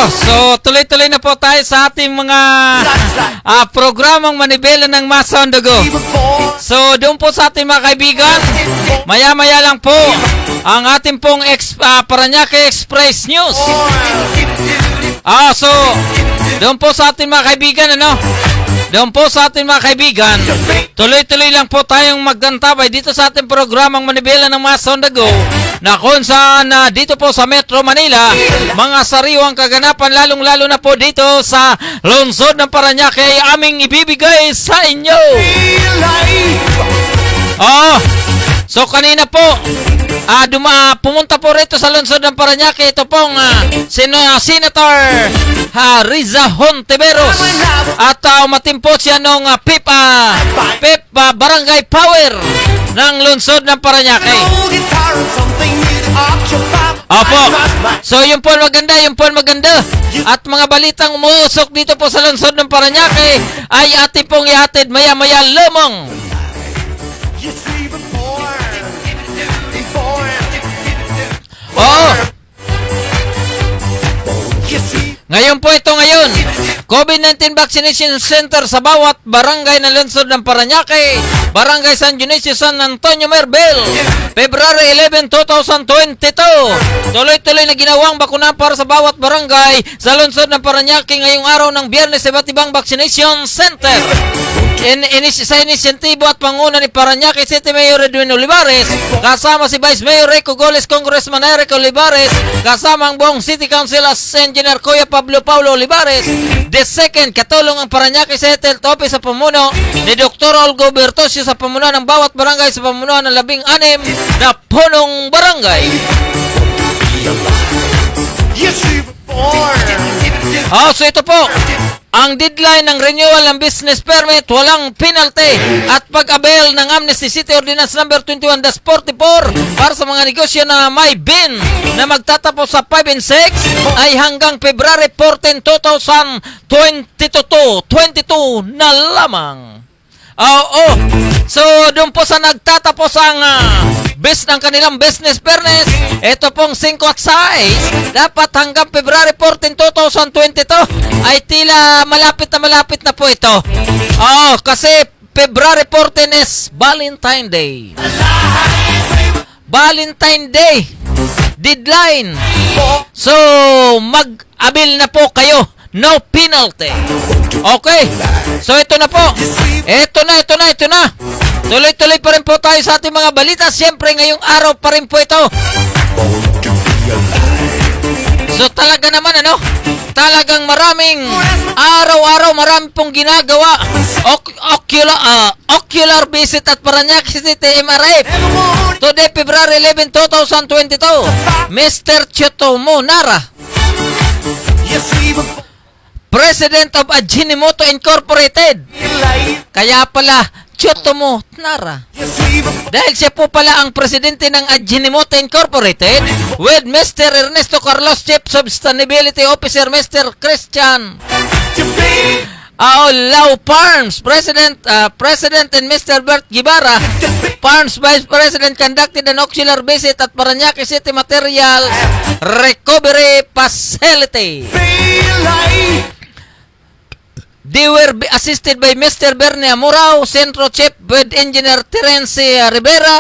So tuloy-tuloy na po tayo sa ating mga programang manibela ng Masa on the Go. So doon po sa ating mga kaibigan, maya-maya lang po ang ating pong Paranaque Express News. So doon po sa ating mga kaibigan, doon po sa ating mga kaibigan, tuloy-tuloy lang po tayong magdantabay dito sa ating programang manibela ng Masa on the Go, na kung saan dito po sa Metro Manila, mga sariwang kaganapan, lalong-lalo na po dito sa lungsod ng Paranaque ay aming ibibigay sa inyo. So kanina po, pumunta po rito sa lungsod ng Parañaque. Ito pong Senator Riza Hontiveros. At umatimpo siya nung PIP Barangay Power ng lungsod ng Parañaque. Opo. So yun po maganda, At mga balitang umuusok dito po sa lungsod ng Parañaque ay ating pong ihatid maya-maya lamang. Oo. Ngayon po ngayon. COVID-19 Vaccination Center sa bawat barangay ng lungsod ng Parañaque. Barangay San Dionisio, San Antonio, Merbel. February 11, 2022. Tuloy-tuloy na ginawang bakuna para sa bawat barangay sa lungsod ng Parañaque ngayong araw ng Biyernes sa iba't ibang vaccination center. Sa inisyatibo at panguna ni Parañaque City Mayor Edwin Olivares, kasama si Vice Mayor Rico Goles, Congressman Eric Olivares, kasama ang buong City Council as Engineer Kuya Pablo Paulo Olivares. The second, katulong ang Parañaque City Health Office sa pamuno ni Dr. Olgo Bertosio sa pamuno ng bawat barangay sa pamuno ng 16 na punong barangay. So ito po, ang deadline ng renewal ng business permit, walang penalty at pag-avail ng Amnesty City Ordinance number 21-44 para sa mga negosyo na may bin na magtatapos sa 5 and 6 ay hanggang February 14, 2022 na lamang. So doon po sa nagtatapos ang ng kanilang business permit, ito pong 5 at 6 dapat hanggang February 14, 2022 ay tila malapit na po ito. Kasi February 14 is Valentine Day. Deadline. So mag-abil na po kayo. No penalty. Okay. So ito na po. Ito na. Tuloy-tuloy pa rin po tayo sa ating mga balita. Siyempre ngayong araw pa rin po ito. So talaga naman talagang maraming araw-araw marami pong ginagawa. Ocular visit at Parañaque City MRF. Today February 11, 2022. Mr. Chotomo Nara, President of Ajinomoto Incorporated. Kaya pala Chotomo Nara. Dahil siya po pala ang presidente ng Ajinomoto Incorporated with Mr. Ernesto Carlos, Chief Sustainability Officer Mr. Christian Lau Farms, President and Mr. Bert Guevara, Farms Vice President, conducted an ocular visit at Parañaque City Material Recovery Facility. They were assisted by Mr. Bernie Amurao, Centro Chief with Engineer Terence Rivera,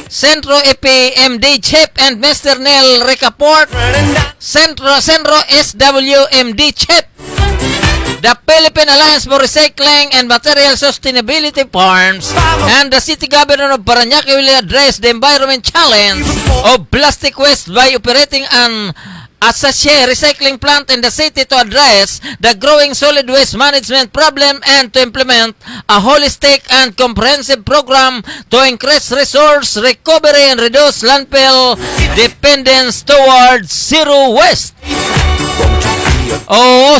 Centro EPMD Chief and Mr. Neil Ricaport, Centro SWMD Chief, the Philippine Alliance for Recycling and Material Sustainability Farms, and the City Governor of Parañaque will address the environment challenge of plastic waste by operating an Sachet recycling plant in the city to address the growing solid waste management problem and to implement a holistic and comprehensive program to increase resource recovery and reduce landfill dependence towards zero waste.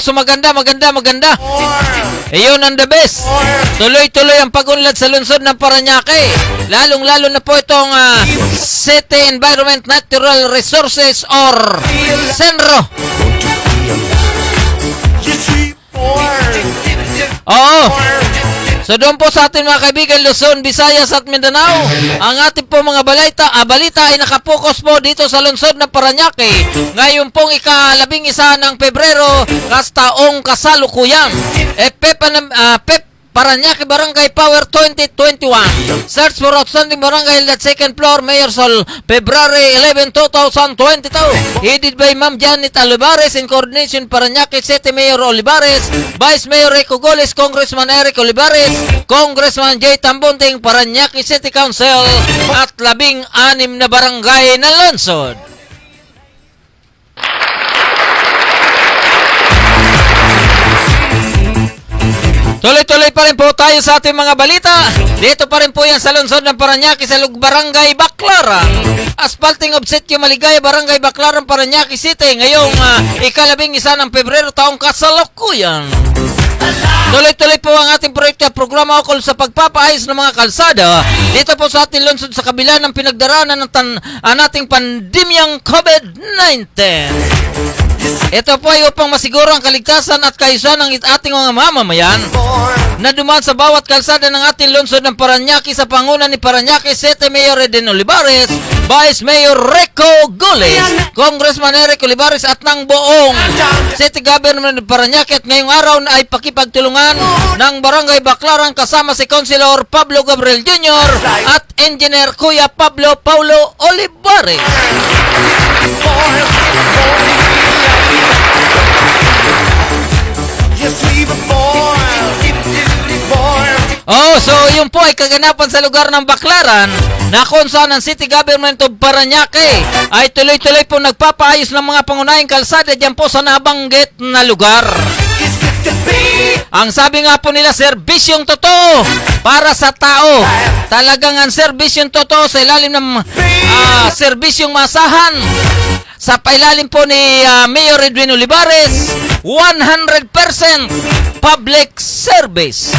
So maganda. Iyon ang the best. Tuloy-tuloy ang pag-unlad sa lungsod ng Parañaque. Lalong-lalo na po itong City Environment Natural Resources or CENRO. So doon po sa ating mga kaibigan Luzon, Visayas at Mindanao, ang ating po mga balita ay nakapokus po dito sa lungsod ng Parañaque. Ngayon pong ika-11 ng Pebrero, taong kasalukuyan. PEP Parañaque Barangay Power 2021. Search for outstanding barangay at second floor, Mayor Sol, February 11, 2022. Headed by Ma'am Janet Olivares in coordination Parañaque City Mayor Olivares, Vice Mayor Rico Goles, Congressman Eric Olivares, Congressman Jay Tambunting, Parañaque City Council at 16 na barangay na lungsod. Tuloy-tuloy pa rin po tayo sa ating mga balita. Dito pa rin po yan sa lungsod ng Parañaque sa Barangay Baclaran. Asphalting of Sitio Maligaya, Barangay Baclaran, Parañaque City. Ngayong 11 ng Pebrero taong kasalukuyan. Tuloy-tuloy po ang ating proyekto at programa ukol sa pagpapaayos ng mga kalsada dito po sa ating lungsod sa kabila ng pinagdaraanan ng ating pandemyang COVID-19. Ito po ay upang masiguro ang kaligtasan at kaayusan ng ating mga mamamayan na dumaan sa bawat kalsada ng ating lungsod ng Parañaque sa panguna ni Parañaque City Mayor Eden Olivares, Vice Mayor Rico Gules, Congressman Eric Olivares at ng buong City Government ng Parañaque. At ngayong araw na ay pakipagtulungan ng Barangay Baclaran kasama si Councilor Pablo Gabriel Jr. at Engineer Kuya Pablo Paulo Olivares. Oh, so yun po ay kaganapan sa lugar ng Baclaran na kung saan ang City Government of Parañaque ay tuloy-tuloy po nagpapaayos ng mga pangunahing kalsada dyan po sa nabanggit na lugar. Ang sabi nga po nila, serbisyong totoo para sa tao. Talagang ang serbisyong totoo sa ilalim ng serbisyong masahan. Sa pailalim po ni Mayor Edwin Olivares, 100% public service.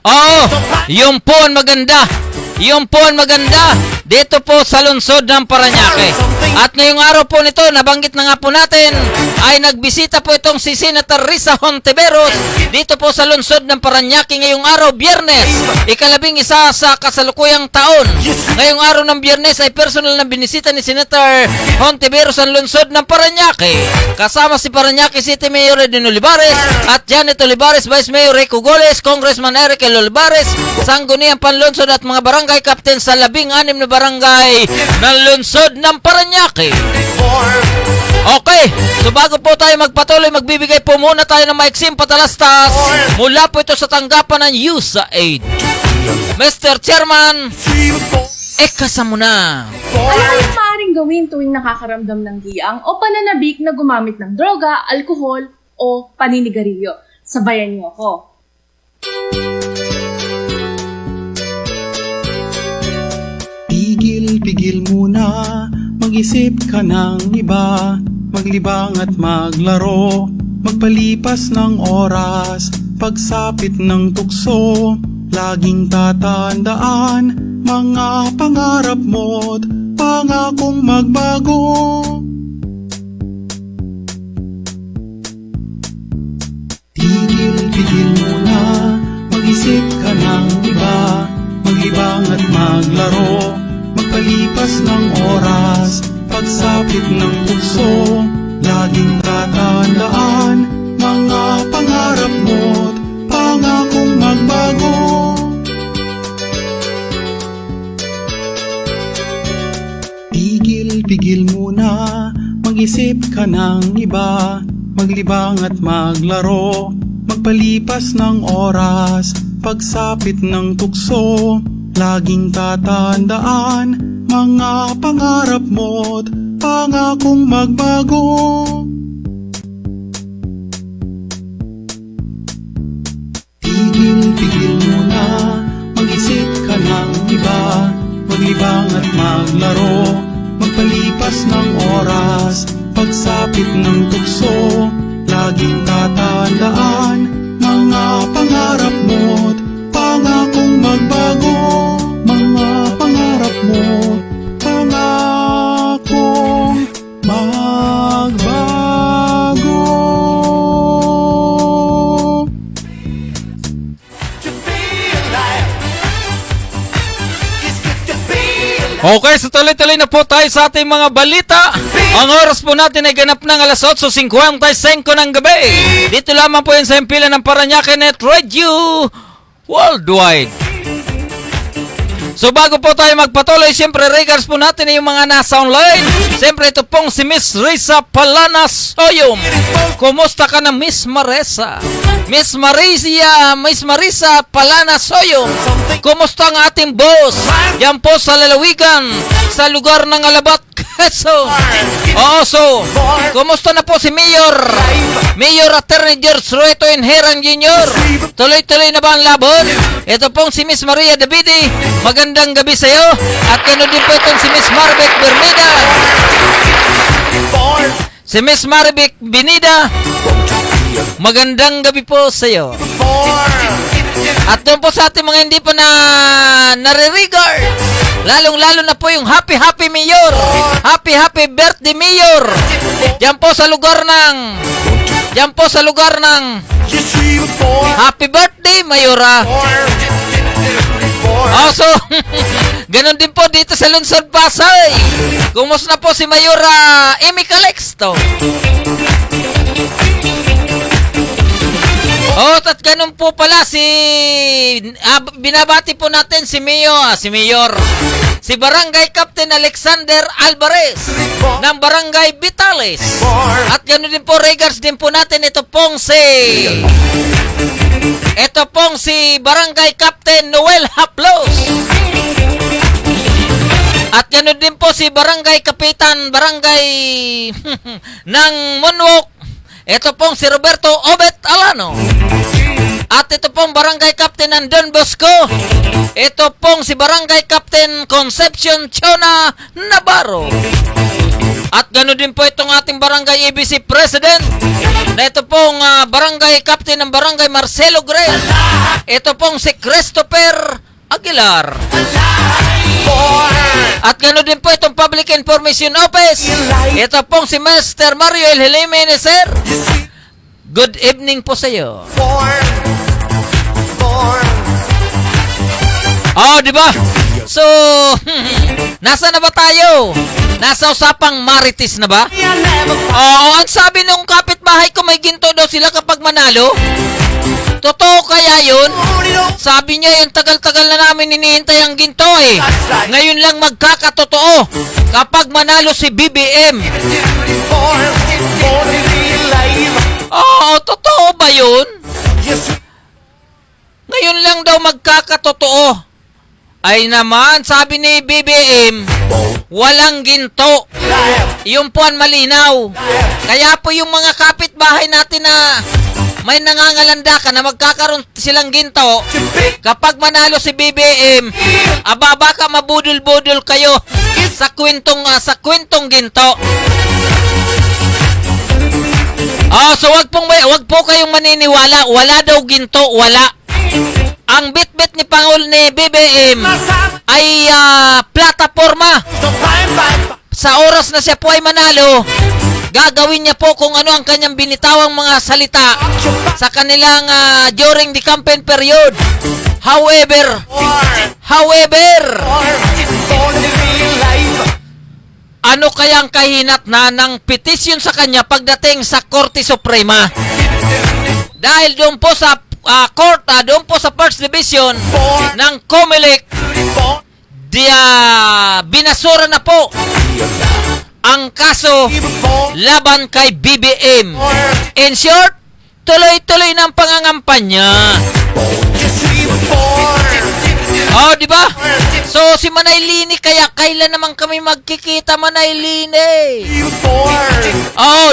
Oh, yung po ang maganda. Yung po ang maganda dito po sa lungsod ng Parañaque. At ngayong araw po nito, nabanggit na nga po natin, ay nagbisita po itong si Senator Risa Hontiveros dito po sa lungsod ng Parañaque ngayong araw, Biyernes, 11 sa kasalukuyang taon. Ngayong araw ng Biyernes ay personal na binisita ni Senator Hontiveros ang lungsod ng Parañaque. Kasama si Parañaque City Mayor Eden Olivares at Janet Olivares, Vice Mayor Rico Gules, Congressman Eric Olivares, Sangguniang Panlungsod at mga barangay captain sa 16 na barangay ng lungsod ng Parañaque. Okay, so bago po tayo magpatuloy, magbibigay po muna tayo ng maiksim patalastas mula po ito sa tanggapan ng USAID. Mr. Chairman, ekasa mo na. Ano ang maaaring gawin tuwing nakakaramdam ng giyang o pananabik na gumamit ng droga, alkohol o paninigarilyo? Sabayan niyo ako. Pigil muna, mag-isip ka ng iba, maglibang at maglaro, magpalipas ng oras, pagsapit ng tukso, laging tatandaan, mga pangarap mo't pangakong magbago. Tigil muna, mag-isip ka ng iba, maglibang at maglaro, magpalipas ng oras, pagsapit ng tukso, laging tatandaan, mga pangarap mo't pangakong magbago. Tigil muna, mag-isip ka ng iba, maglibang at maglaro, magpalipas ng oras, pagsapit ng tukso, laging tatandaan, mga pangarap mo't pangakong magbago. Tigil muna, mag-isip ka ng iba, maglibang at maglaro, magpalipas ng oras, pagsapit ng tukso, laging tatandaan, mga pangarap mo't pangakong magbago. Mga pangarap mo't pangakong magbago. Okay, so tuloy-tuloy na po tayo sa ating mga balita. Ang oras po natin ay ganap ng alas 8:55 ng gabi. Dito lamang po yan sa himpilan ng Parañaque Net Radio Worldwide. So bago po tayo magpatuloy, siyempre regards po natin yung mga nasa online. Siyempre ito pong si Miss Risa Palanas Soyom. Kumusta ka na, Miss Maresa? Miss Marisa Palana Soyong. Kumusta ang ating boss? Yan po sa lalawigan, sa lugar ng Alabat, Quezon. Oo, so, kumusta na po si Mayor Attorney George Rueto Inheran Jr.? Tuloy-tuloy na ba ang labon? Ito pong si Miss Maria Davide. Magandang gabi sa iyo. At ganoon din po itong si Miss Marbec Bernida. Si Miss Marbec Binida. Magandang gabi po sa iyo. At doon po sa ating mga hindi pa nare-regard, lalong-lalo na po yung happy Mayor. Happy birthday Mayor. Diyan po sa lugar ng happy birthday Mayora. So, ganun din po dito sa Lungsod Pasay. Kumusta na po si Mayora Amy Calixto? At ganun po pala binabati po natin si Barangay Captain Alexander Alvarez ng Barangay Vitales. At ganun din po, regards din po natin ito pong si Barangay Captain Noel Haplos. At ganun din po si Barangay Kapitan Barangay ng Monwok. Ito pong si Roberto Obet Alano. At ito pong Barangay Captain ng Don Bosco. Ito pong si Barangay Captain Concepcion Chona Navarro. At gano'n din po itong ating Barangay ABC President. Na ito pong Barangay Captain ng Barangay Marcelo Grel. Ito pong si Christopher Aguilar. At gano'n din po itong Public Information Office. Ito pong si Mr. Mario El Jimenez, sir. Good evening po sa iyo. Di ba? So, nasa na ba tayo? Nasa usapang marites na ba? Ang sabi nung kapitbahay ko, may ginto daw sila kapag manalo. Totoo kaya yun? Sabi niya, yung tagal-tagal na namin hinihintay ang ginto eh. Ngayon lang magkakatotoo kapag manalo si BBM. Totoo ba yun? Ngayon lang daw magkakatotoo. Ay naman, sabi ni BBM, walang ginto. Yung po ang malinaw. Kaya po yung mga kapitbahay natin na may nangangalanda ka na magkakaroon silang ginto, kapag manalo si BBM, baka mabudol-budol kayo sa kwentong ginto. So wag po kayong maniniwala, wala daw ginto, wala. Ang bit-bit ni BBM ay plataforma. Sa oras na siya po ay manalo, gagawin niya po kung ano ang kanyang binitawang mga salita sa kanilang during the campaign period. However, ano kayang kahinatnan ng petisyon sa kanya pagdating sa Korte Suprema? Dahil doon po sa doon po sa First Division ng COMELEC, binasura na po ang kaso laban kay BBM. In short, tuloy-tuloy ng pangangampanya. Di ba? So, si Manay Lini, kaya kailan naman kami magkikita, Manay Lini?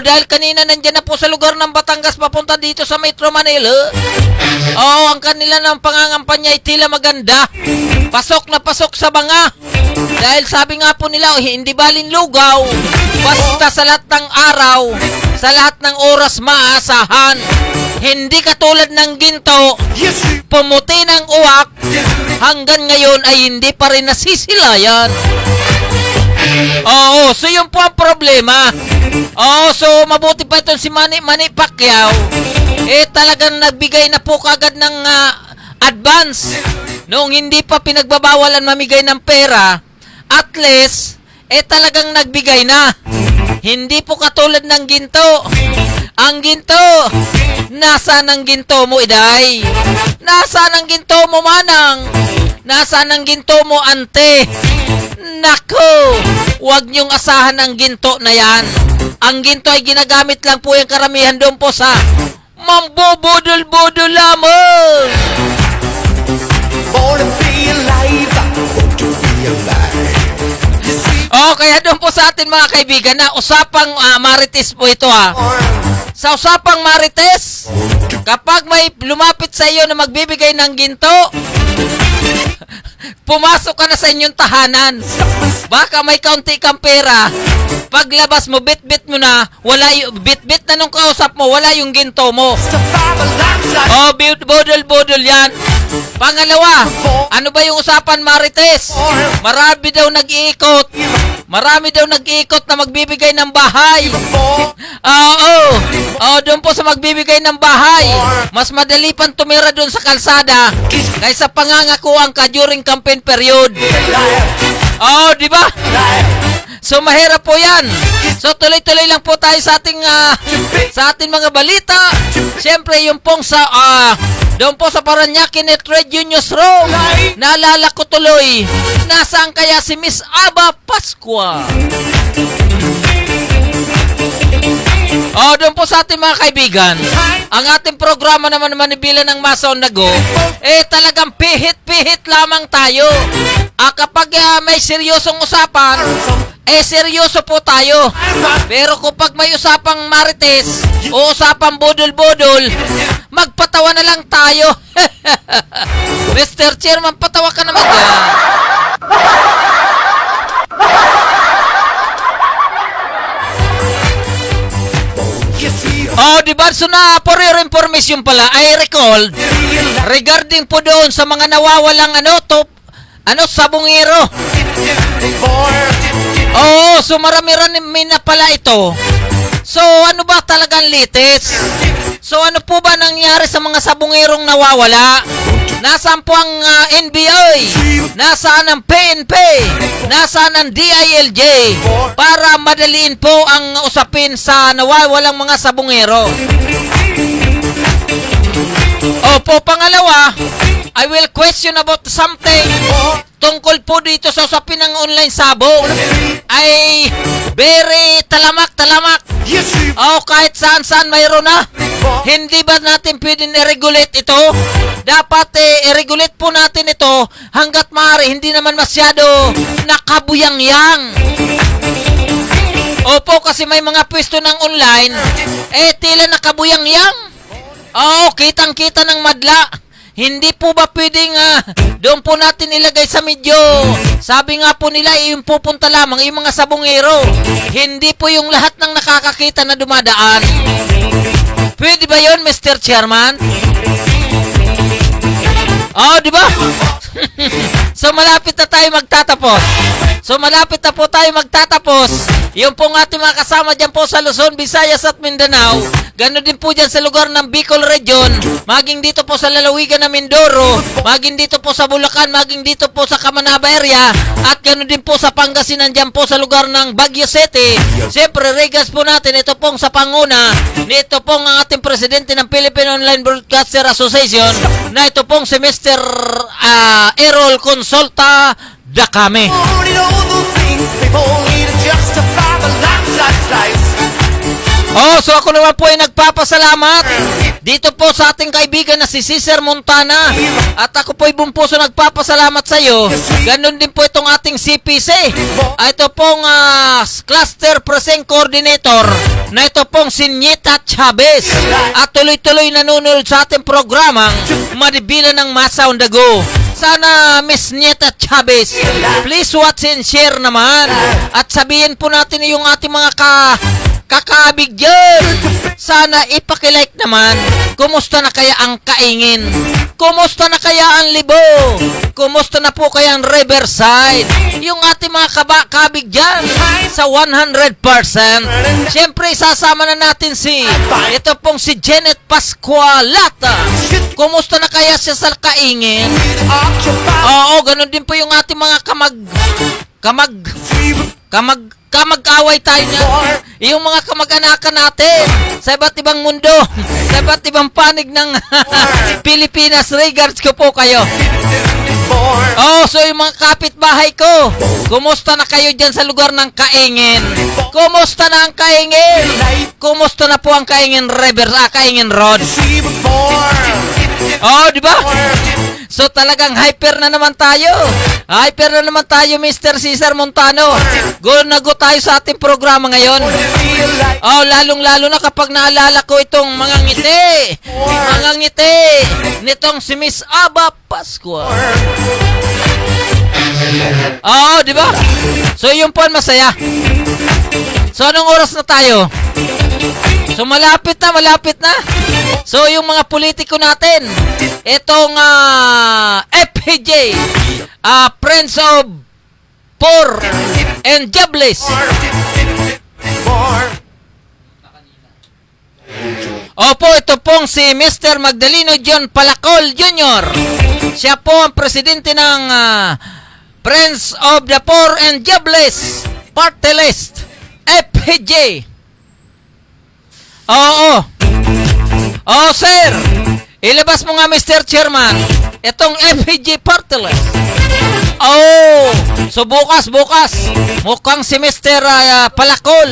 Dahil kanina nandyan na po sa lugar ng Batangas papunta dito sa Metro Manila. Ang kanila ng pangangampanya ay tila maganda. Pasok na pasok sa banga. Dahil sabi nga po nila, hindi balin lugaw. Basta sa lahat ng araw, sa lahat ng oras maasahan. Hindi katulad ng ginto, pumuti ng uwak, hanggang ngayon ay hindi pa rin nasisilayan. So yun po ang problema. So mabuti pa itong si Manny Pacquiao. Talagang nagbigay na po kagad ng advance. Noong hindi pa pinagbabawalan mamigay ng pera, at least, talagang nagbigay na. Hindi po katulad ng ginto. Ang ginto, nasaan ang ginto mo, Iday? Nasaan ang ginto mo, Manang? Nasaan ang ginto mo, Ante? Nako, huwag niyong asahan ang ginto na yan. Ang ginto ay ginagamit lang po yung karamihan doon po sa Mambubudol-budol lamang! Kaya doon po sa atin mga kaibigan na usapang marites po ito Sa usapang marites, kapag may lumapit sa iyo na magbibigay ng ginto, pumasok ka na sa inyong tahanan. Baka may kaunti kang pera. Paglabas mo, bit-bit mo na, wala yung bit-bit na nung kausap mo, wala yung ginto mo. Budol-budol yan. Pangalawa, ano ba yung usapan marites? Marami daw nag-iikot. Marami daw nag-iikot na magbibigay ng bahay. Doon po sa magbibigay ng bahay. Mas madali pang tumira doon sa kalsada kaysa pangangakuan ka during campaign period. Di ba? So mahirap po 'yan. So tuloy-tuloy lang po tayo sa ating mga balita. Siyempre yung pong doon po sa Paranaque Trade Union Room. Naalala ko tuloy. Nasaan kaya si Miss Aba Pascua? Doon po sa ating mga kaibigan, ang ating programa naman manibila ng Masa on the Go, talagang pihit-pihit lamang tayo. Kapag may seryosong usapan, seryoso po tayo. Pero kapag may usapang marites o usapang budol-budol, magpatawa na lang tayo. Mr. Chairman, patawa ka naman yan. Diba? So na, for your information pala, I recall regarding po doon sa mga nawawalang sabungero. So marami-rami na pala ito. So ano ba talagang litis? So ano po ba nangyari sa mga sabungerong nawawala? Nasaan po ang NBI? Nasaan ang PNP? Nasaan ang DILJ? Para madaliin po ang usapin sa nawawalang mga sabungero. Pangalawa, I will question about something tungkol po dito sa usapin ng online sabong. Ay very talamak. Kahit saan mayroon na. Hindi ba natin pwedeng i-regulate ito? Dapat i-regulate po natin ito hanggat maaari hindi naman masyado nakabuyang-yang. Kasi may mga pwesto ng online tila nakabuyang-yang. Kitang-kita ng madla. Hindi po ba pwedeng doon po natin ilagay sa medyo? Sabi nga po nila, yung pupunta lamang yung mga sabungero. Hindi po yung lahat ng nakakakita na dumadaan. Pwede ba yun, Mr. Chairman? Di ba? So malapit na tayo magtatapos. Yung pong ating mga kasama dyan po sa Luzon, Visayas at Mindanao, gano'n din po dyan sa lugar ng Bicol Region, maging dito po sa lalawigan ng Mindoro, maging dito po sa Bulacan, maging dito po sa Camanaba area, at gano'n din po sa Pangasinan dyan po sa lugar ng Baguio City. Siyempre, regas po natin, ito pong sa panguna, ito pong ang ating presidente ng Philippine Online Broadcaster Association, na ito pong si Mr. Errol Consulta Dacame. So ako naman po ay nagpapasalamat dito po sa ating kaibigan na si Cesar Montana. At ako po ay buong puso nagpapasalamat sa iyo. Ganon din po itong ating CPC. Ito pong Cluster Present Coordinator na ito pong si Nieta Chavez. At tuloy-tuloy nanonood sa ating programang Madibila ng Masa on the Go. Sana Miss Nieta Chavez, please watch and share naman. At sabihin po natin yung ating mga kakaabig dyan. Sana ipakilike naman. Kumusta na kaya ang Kaingin? Kumusta na kaya ang Libo? Kumusta na po kaya ang Riverside? Yung ating mga kabig dyan sa 100%. Siyempre isasama na natin ito pong si Janet Pascualata. Kumusta na kaya siya sa Kaingin? Ganun din po yung ating mga kamag-away tayo niya. Yung mga kamag-anakan natin sa iba't ibang mundo, sa iba't ibang panig ng Pilipinas. Regards ko po kayo. Oh, so yung mga kapitbahay ko, kumusta na kayo dyan sa lugar ng Kaingin? Kumusta na ang Kaingin? Kumusta na po ang Kaingin River, Kaingin Road? Oh, di ba? So talagang hyper na naman tayo. Hyper na naman tayo, Mr. Cesar Montano. Go na go tayo sa ating programa ngayon. Oh, lalong-lalo na kapag naalala ko itong mga ngiti nitong si Miss Aba Pascua. Oh, di ba? So yun po ang masaya. So anong oras na tayo? So malapit na. So yung mga politiko natin, itong FPJ, Friends of Poor and Jobless. Opo, ito pong si Mr. Magdaleno John Palacol Jr. Siya po ang presidente ng Friends of the Poor and Jobless Party List, FPJ. Oo, sir. Ilabas mo nga, Mr. Chairman, itong FPJ Party List. Oh, so bukas, mukhang si Mr. Palacol,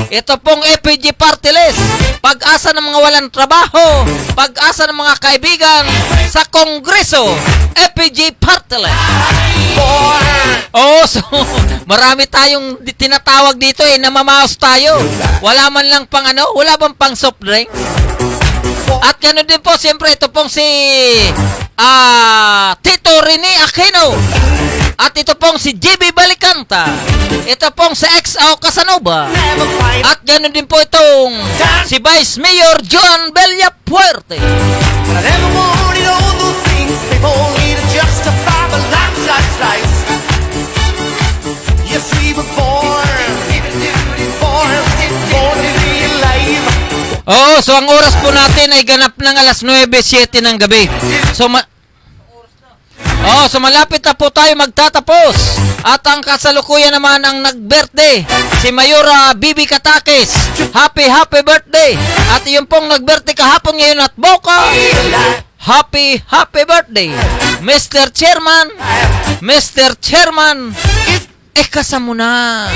ito pong FPJ Party List, pag-asa ng mga walang trabaho, pag-asa ng mga kaibigan sa Kongreso, FPJ Party List. Oh, so marami tayong tinatawag dito namamaos tayo. Wala man lang pang wala bang pang soft drink? At ganoon din po, siyempre, ito pong si Tito Rene Aquino. At ito pong si JB Balicanta. Ito pong si XO Casanova. At ganoon din po itong si Vice Mayor John Villapuerte. Oo, so ang oras po natin ay ganap ng alas 9:07 ng gabi. So malapit na po tayo magtatapos. At ang kasalukuyan naman ang nag-birthday, si Mayora Bibi Katakis. Happy birthday. At yung pong nag-birthday kahapon ngayon at Boca. Happy birthday. Mr. Chairman, ikasa mo na.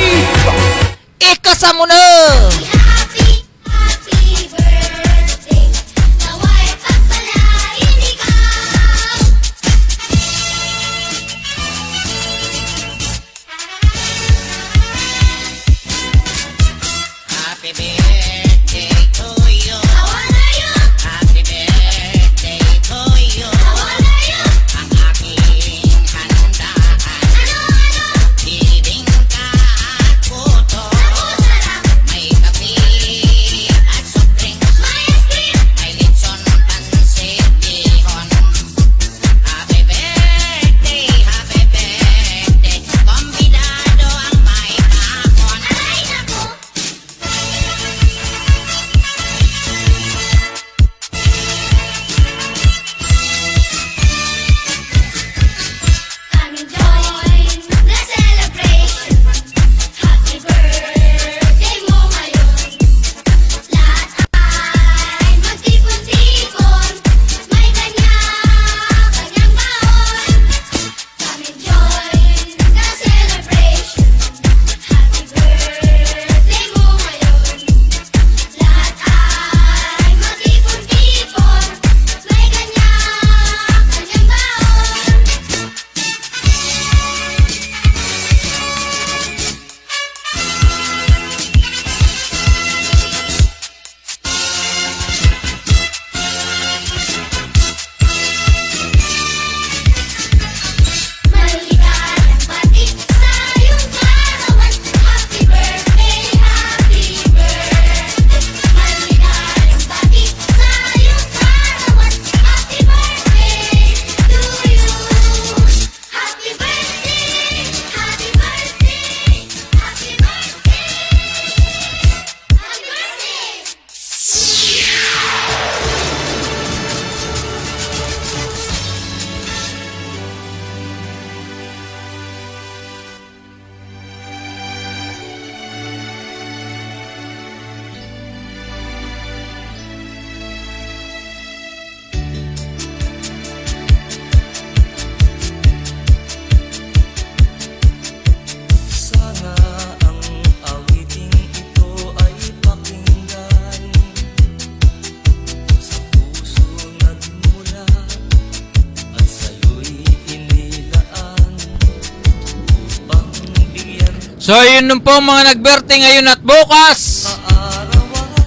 So, yun nun po mga nagberte ngayon at bukas.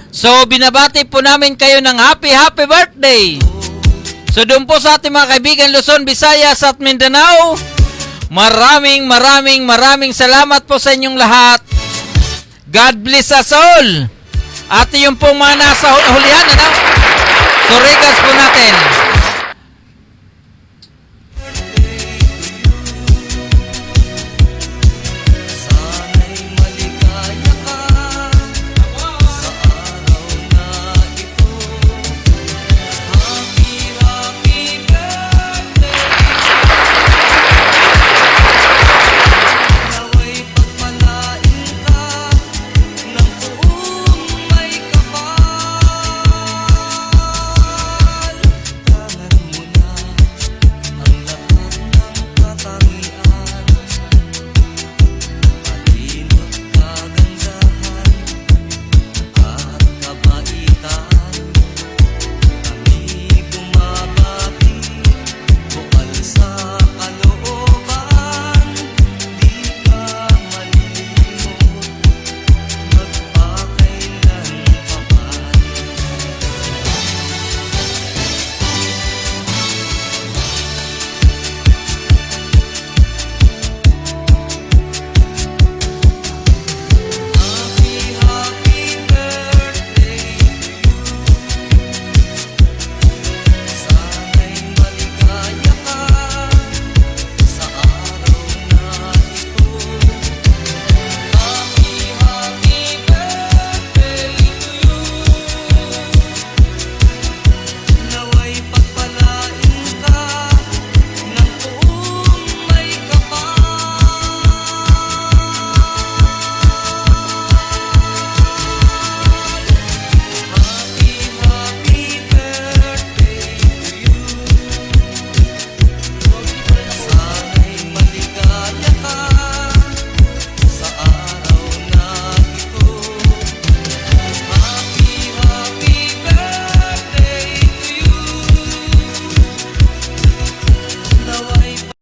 So, binabati po namin kayo ng happy birthday. So, doon po sa ating mga kaibigan Luzon, Visayas at Mindanao, maraming salamat po sa inyong lahat. God bless us all. At yung pong mga nasa hulihan, ano? So, regards po natin.